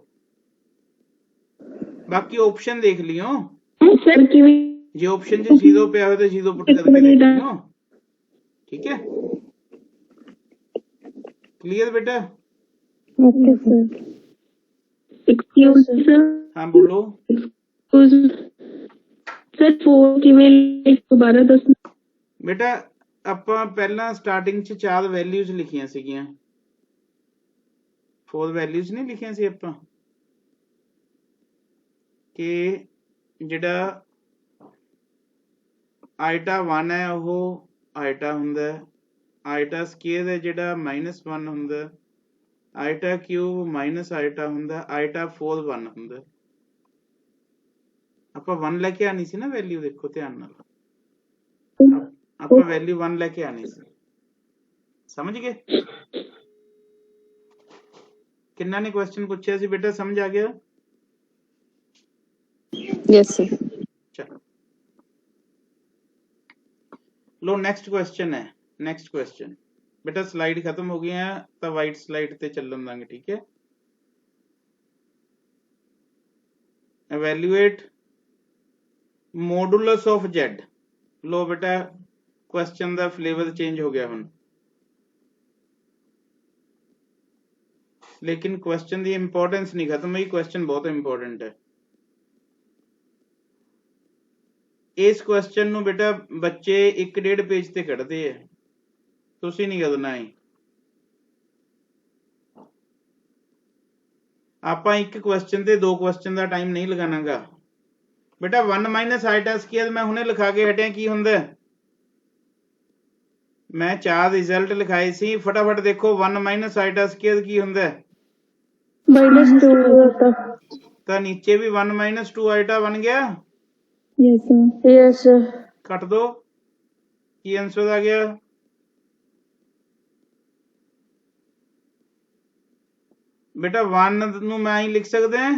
बाकी ऑप्शन देख लियो सर की जे ऑप्शन च 0 पे आवे तो 0 पुट करके देख लियो। ठीक है, क्लियर बेटा? Okay sir. Excuse sir. हाँ बोलो सर 4 किवें दोबारा दस। बेटा ਆਪਾਂ ਪਹਿਲਾਂ ਸਟਾਰਟਿੰਗ ਚ 4 ਵੈਲਿਊਜ਼ ਲਿਖੀਆਂ ਸੀਗੀਆਂ, 4 ਵੈਲਿਊਜ਼ ਨਹੀਂ ਲਿਖੀਆਂ ਸੀ ਆਪਾਂ ਕਿ ਜਿਹੜਾ ਆਈਟਾ 1 ਹੈ ਉਹ ਆਈਟਾ ਹੁੰਦਾ, ਆਈਟਾ ਸਕੁਅਰ ਹੈ ਜਿਹੜਾ -1 ਹੁੰਦਾ, ਆਈਟਾ ਕਿਊਬ ਮਾਈਨਸ ਆਈਟਾ ਹੁੰਦਾ, ਆਈਟਾ 4 1 ਹੁੰਦਾ। ਆਪਾਂ 1 ਲੈ ਕੇ ਆਣੀ ਸੀ ਨਾ ਵੈਲਿਊ, ਦੇਖੋ ਧਿਆਨ ਨਾਲ ਆਪਾਂ ਵੈਲਿਊ 1 ਲੈ ਕੇ ਆਣੀ ਸੀ। ਸਮਝ ਗਏ? ਕਿੰਨਾ ਨੇ ਕੁਐਸਚਨ ਪੁੱਛਿਆ ਸੀ ਬੇਟਾ, ਸਮਝ ਆ ਗਿਆ? Yes sir. चलो लो नेक्स्ट क्वेश्चन है। नेक्स्ट क्वेश्चन बेटा स्लाइड खत्म हो गई है तो वाइट स्लाइड ते चलन देंगे। ठीक है, एवेल्युएट मॉडुलस ऑफ जेड। लो बेटा क्वेश्चन दा फ्लेवर चेंज हो गया हुण, लेकिन क्वेश्चन दी इंपॉर्टेंस नहीं खत्म हुई। क्वेश्चन बहुत इंपॉर्टेंट है। इस क्वेश्चन ਨੂੰ बेटा बच्चे 1.5 पेज ਤੇ ਕੱਢਦੇ ਆ, ਤੁਸੀਂ ਨਹੀਂ ਕਰਨਾ ਹੈ। ਆਪਾਂ ਇੱਕ ਕੁਐਸਚਨ ਤੇ 2 ਕੁਐਸਚਨ ਦਾ ਟਾਈਮ ਨਹੀਂ ਲਗਾਣਾਗਾ बेटा। 1 माइनस आइटा स्क्वायर मैं हुणे लिखा के हटिया की ਹੁੰਦਾ, मैं 4 रिजल्ट लिखाए सी। फटाफट देखो 1 माइनस आइटा स्क्वायर की ਹੁੰਦਾ -2 होता। ਤਾਂ नीचे भी 1 माइनस 2 आइटा बन गया। Yes sir. Yes sir. ਕੱਟ ਦੋ, ਕੀ ਆंसर आ गया? बेटा 1 ਨੂੰ ਮੈਂ ਹੀ ਲਿਖ ਸਕਦੇ ਹਾਂ,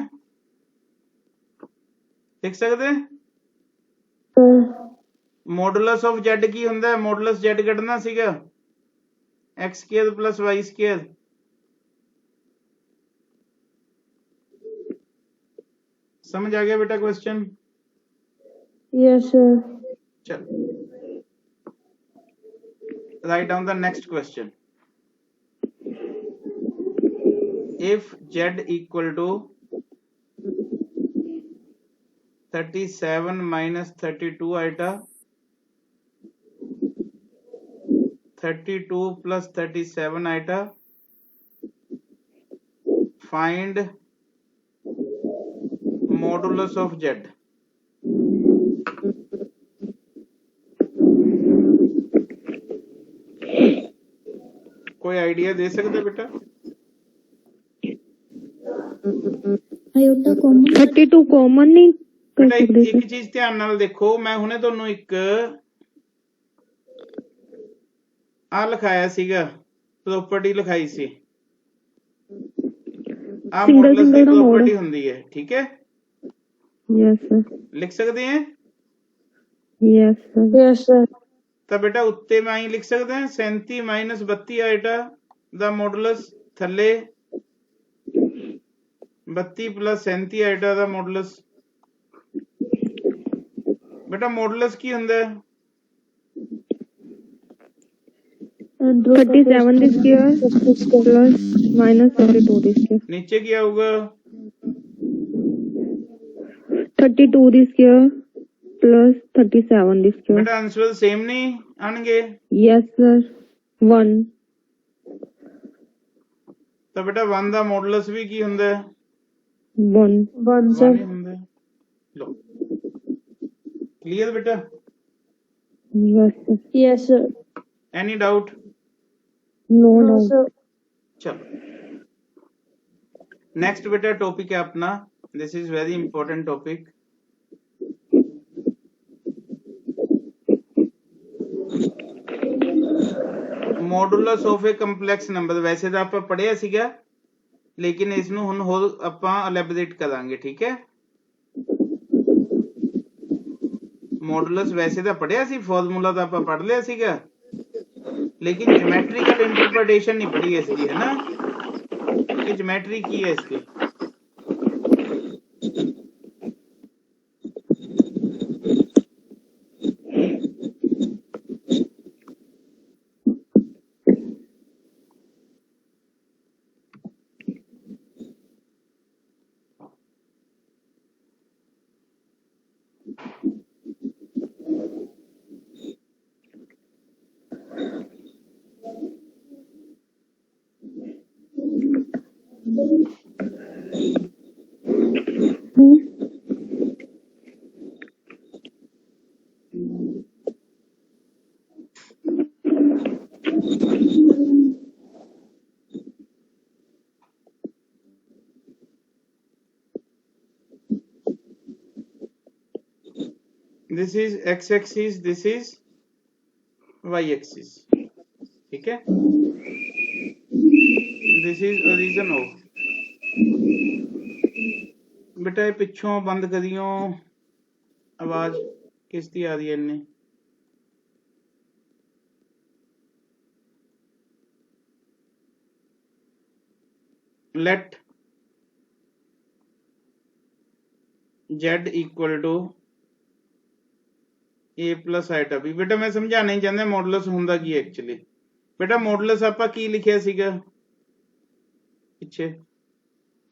लिख सकते हैं ਮੋਡੂਲਸ ਆਫ z ਕੀ ਹੁੰਦਾ? ਮੋਡੂਲਸ z ਕੱਢਣਾ ਸੀਗਾ x square plus y square. समझ आ गया बेटा क्वेश्चन? Yes sir. चलो right down the next question. if z equal to 37 minus 32 iota, 32 plus 37 iota, find modulus of z। कोई आइडिया दे सकते बेटा? ਆਇਓਟਾ ਕਾਮਨ 32 ਕਾਮਨ ਨਹੀਂ ਕਰ बेटा ਸਕਦੇ एक चीज ध्यान नाल देखो, मैं हुणे ਤੁਹਾਨੂੰ ਇੱਕ ਆ ਲਿਖਾਇਆ ਸੀਗਾ ਪ੍ਰੋਪਰਟੀ ਲਿਖਾਈ ਸੀ, ਆ ਮੋਡੂਲਸ ਦੀ ਪ੍ਰੋਪਰਟੀ ਹੁੰਦੀ ਹੈ, ਠੀਕ ਹੈ? Yes sir. ਲਿਖ ਸਕਦੇ हैं? Yes sir. Yes sir. ਤਾਂ ਬੇਟਾ ਉੱਤੇ ਮੈਂ ਹੀ ਲਿਖ ਸਕਦਾ 37 ਮਾਈਨਸ 32 ਆਈਟਾ ਦਾ ਮੋਡੂਲਸ, ਥੱਲੇ 32 ਪਲੱਸ 37 ਆਈਟਾ ਦਾ ਮੋਡੂਲਸ। बेटा मॉडुलस की ਹੁੰਦਾ है? 37 ਦੀ ਸਕੁਅਰ ਪਲੱਸ ਮਾਈਨਸ 32 ਦੀ ਸਕੁਅਰ। नीचे क्या होगा? 32 ਦੀ ਸਕੁਅਰ ਪਲੱਸ 37 ਦੀ ਸਕੁਅਰ। बेटा आंसर सेम नहीं आएंगे? Yes sir. 1 तो बेटा 1 ਦਾ ਮੋਡੂਲਸ ਵੀ ਕੀ ਹੁੰਦਾ ਹੈ? 1 वन 1 सर। ही ਹੁੰਦਾ है। लो क्लियर बेटा? Yes sir. Yes sir. Any doubt? No no no sir. चलो नेक्स्ट बेटा टॉपिक है अपना, this is very important topic. Modulus of a complex number. ਵੈਸੇ ਤਾਂ ਆਪਾਂ ਪੜਿਆ ਸੀਗਾ, ਲੇਕਿਨ ਇਸ ਨੂੰ ਹੁਣ ਹੋਰ ਆਪਾਂ ਐਲੈਬੋਰੇਟ ਕਰਾਂਗੇ, ਠੀਕ ਹੈ? ਮੋਡੂਲਸ ਵੈਸੇ ਤਾਂ ਪੜਿਆ ਸੀ, ਫਾਰਮੂਲਾ ਤਾਂ ਆਪਾਂ ਪੜ ਲਿਆ ਸੀਗਾ, लेकिन ज्योमेट्रिकल इंटरप्रिटेशन नहीं पढ़ी है इसकी, है ना? कि ज्योमेट्री की है इसकी। This is x-axis, this is y-axis, ठीक है? This is origin of। बेटा ये पिछों बंद करियो, आवाज किसकी आ रही है इन्हें? Let z equal to a plus iota b। बेटा मैं समझाना नहीं चाहता मॉडुलस ਹੁੰਦਾ ਕੀ एक्चुअली। बेटा मॉडुलस ਆਪਾਂ ਕੀ ਲਿਖਿਆ ਸੀਗਾ ਪਿੱਛੇ?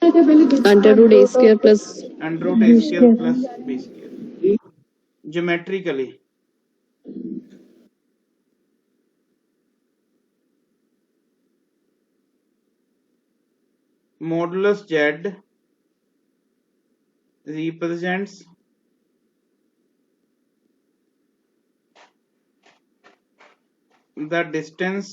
Under root A square plus under root a square plus b square। Geometrically modulus z represents the distance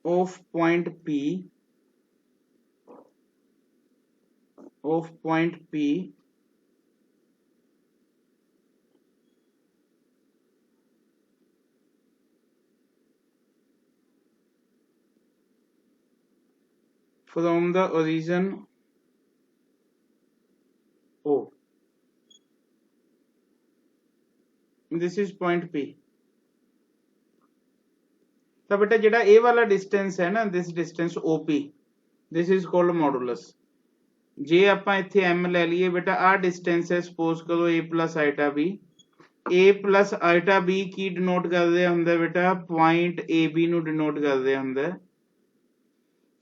of point P from the origin this is point P। ਤਾਂ ਬੇਟਾ ਜਿਹੜਾ ਇਹ ਵਾਲਾ ਡਿਸਟੈਂਸ ਹੈ ਨਾ, this distance OP, this is called modulus। ਜੇ ਆਪਾਂ ਇੱਥੇ m ਲੈ ਲਈਏ ਬੇਟਾ, ਆਹ ਡਿਸਟੈਂਸ ਹੈ, ਸਪੋਜ਼ ਕਰੋ a plus iota b। a plus iota b Ki denote ਕਰਦੇ ਹੁੰਦਾ ਬੇਟਾ, ਪੁਆਇੰਟ AB ਨੂੰ ਡਿਨੋਟ ਕਰਦੇ ਹੁੰਦਾ।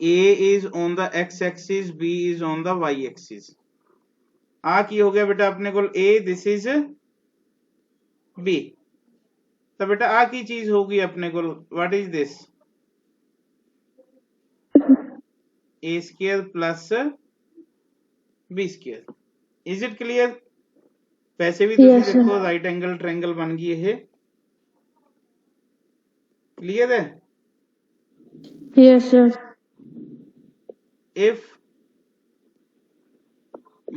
a is on the x axis, b is on the y axis। ਆ ਕੀ ਹੋ ਗਿਆ ਬੇਟਾ ਆਪਣੇ ਕੋਲ a, this is b। ਤਾਂ ਬੇਟਾ ਆ ਕੀ ਚੀਜ਼ ਹੋਗੀ ਆਪਣੇ ਕੋਲ, what is this, a square plus b square। is it clear? वैसे भी तुम देखो राइट एंगल ट्रायंगल बन गई है। क्लियर है? Yes, sir. if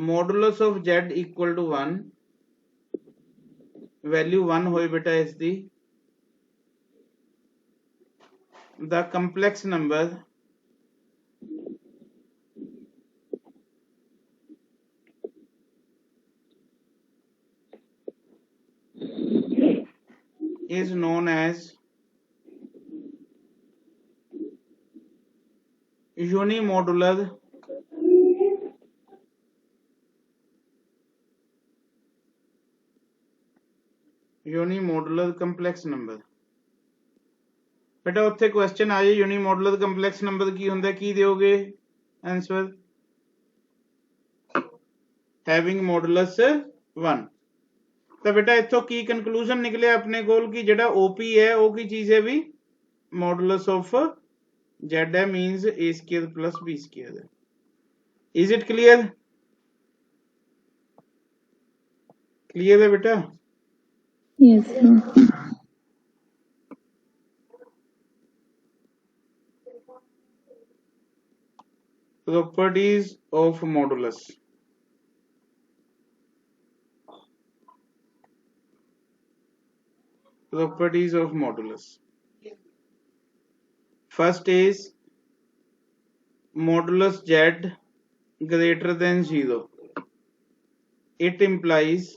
modulus of z equal to 1, value 1 होए बेटा is the complex number is known as unimodular complex number। बेटा उत्थे क्वेश्चन आ जाए यूनिमोडुलर कंपलैक्स नंबर की हुंदा, की दियोगे आंसर, हैविंग मॉडुलस 1। तो बेटा इत्थों की कंक्लूजन निकले अपने कोल कि जेड़ा ओपी है वो की चीज है भी, मॉडुलस ऑफ जेड है, मींस ए स्क्वायर प्लस बी स्क्वायर है। Is it clear? क्लियर है बेटा? Yes, sir. Properties of modulus। Properties of modulus। First is modulus z greater than 0। It implies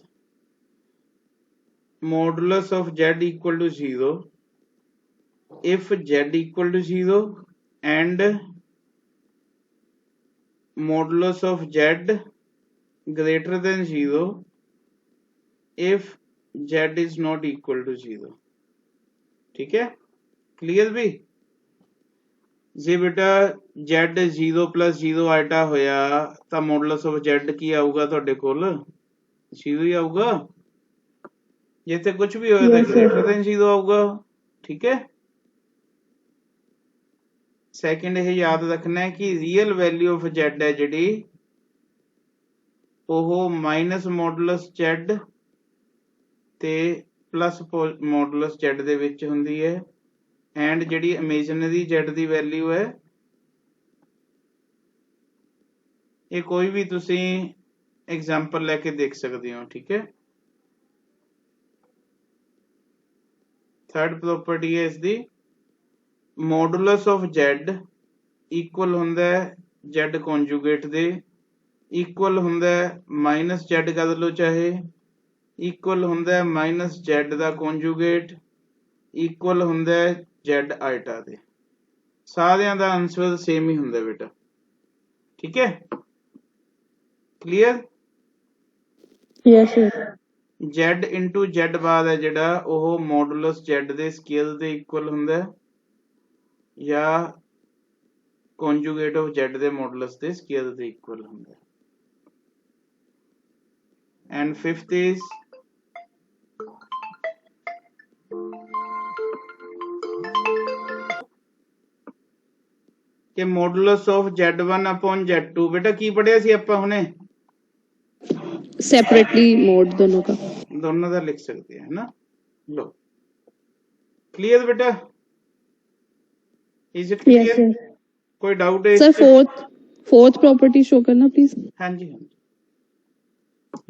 modulus of z equal to 0 if z equal to 0 and modulus of z greater than 0 if z is not equal to 0। ठीक है, clear भी? जे बेटा z 0 plus 0 iota होया तो modulus of z की आऊगा तुहाडे कोल 0 ही आऊगा। जे ते कुछ भी होया तो ग्रेटर देन 0 आऊगा। ठीक है, सैकेंड ये याद रखना है कि रियल वैल्यू ऑफ z है जिहड़ी ਉਹ माइनस मॉडुलस z ਤੇ प्लस मॉडुलस z ਦੇ ਵਿੱਚ ਹੁੰਦੀ ਹੈ, एंड ਜਿਹੜੀ ਇਮੇਜਨਰੀ z ਦੀ ਵੈਲਿਊ ਹੈ ਇਹ ਕੋਈ ਵੀ ਤੁਸੀਂ एग्जांपल लेके देख सकते हो। ठीक है, थर्ड प्रॉपर्टी है इसकी, मॉडुलस ऑफ z इक्वल हुंदा है z कॉन्जुगेट दे, इक्वल हुंदा है माइनस z कर लो चाहे, इक्वल हुंदा है माइनस z दा कॉन्जुगेट, इक्वल हुंदा है z आइटा दे। सारियां दा आंसर सेम ही हुंदा बेटा। ठीक है, clear? Yes, sir. z into z बार है जिहड़ा ओह मॉडुलस z दे स्केल दे इक्वल हुंदा है या conjugate of z they modulus they scale they equal हुंदा है। एंड फिफ्थ इज कि modulus of z1 upon z2। बेटा की पढ़िया सी आपां हुणे, Separately mode दोनों का। दोनों का लिख सकते हैं ना। लो, क्लियर बेटा? Is it Yes, clear? sir. कोई डाउट है Sir, इसमें? fourth property show करना please. हाँ जी, हाँ जी,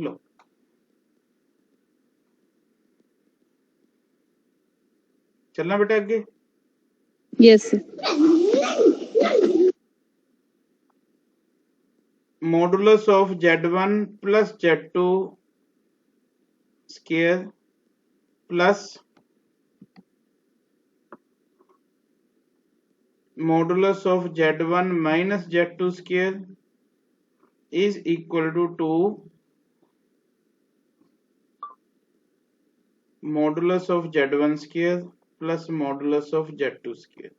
लो चलना बेटा आगे। Yes, sir. Modulus of z1 plus z2 square plus modulus of Z1 minus Z2 square is equal to 2 modulus of Z1 square plus modulus of Z2 square.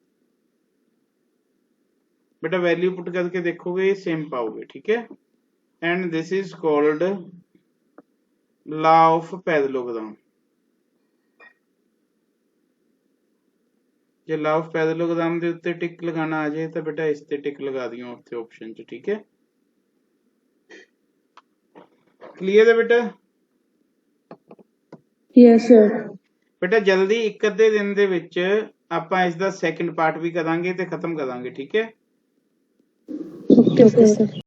बेटा value put करके देखोगे same पाओगे, ठीक है। And this is called law of parallelogram. जे law of parallelogram दे उत्ते tick लगाना आ जाए तो बेटा इस ते टिक लगा दियो उत्ते ऑप्शन च, ठीक है। क्लियर है बेटा? Yes sir. बेटा जल्दी एक अद्धे दिन दे विच आपां इस दा सैकंड पार्ट भी करांगे ते खत्म करांगे, ठीक है। Okay sir.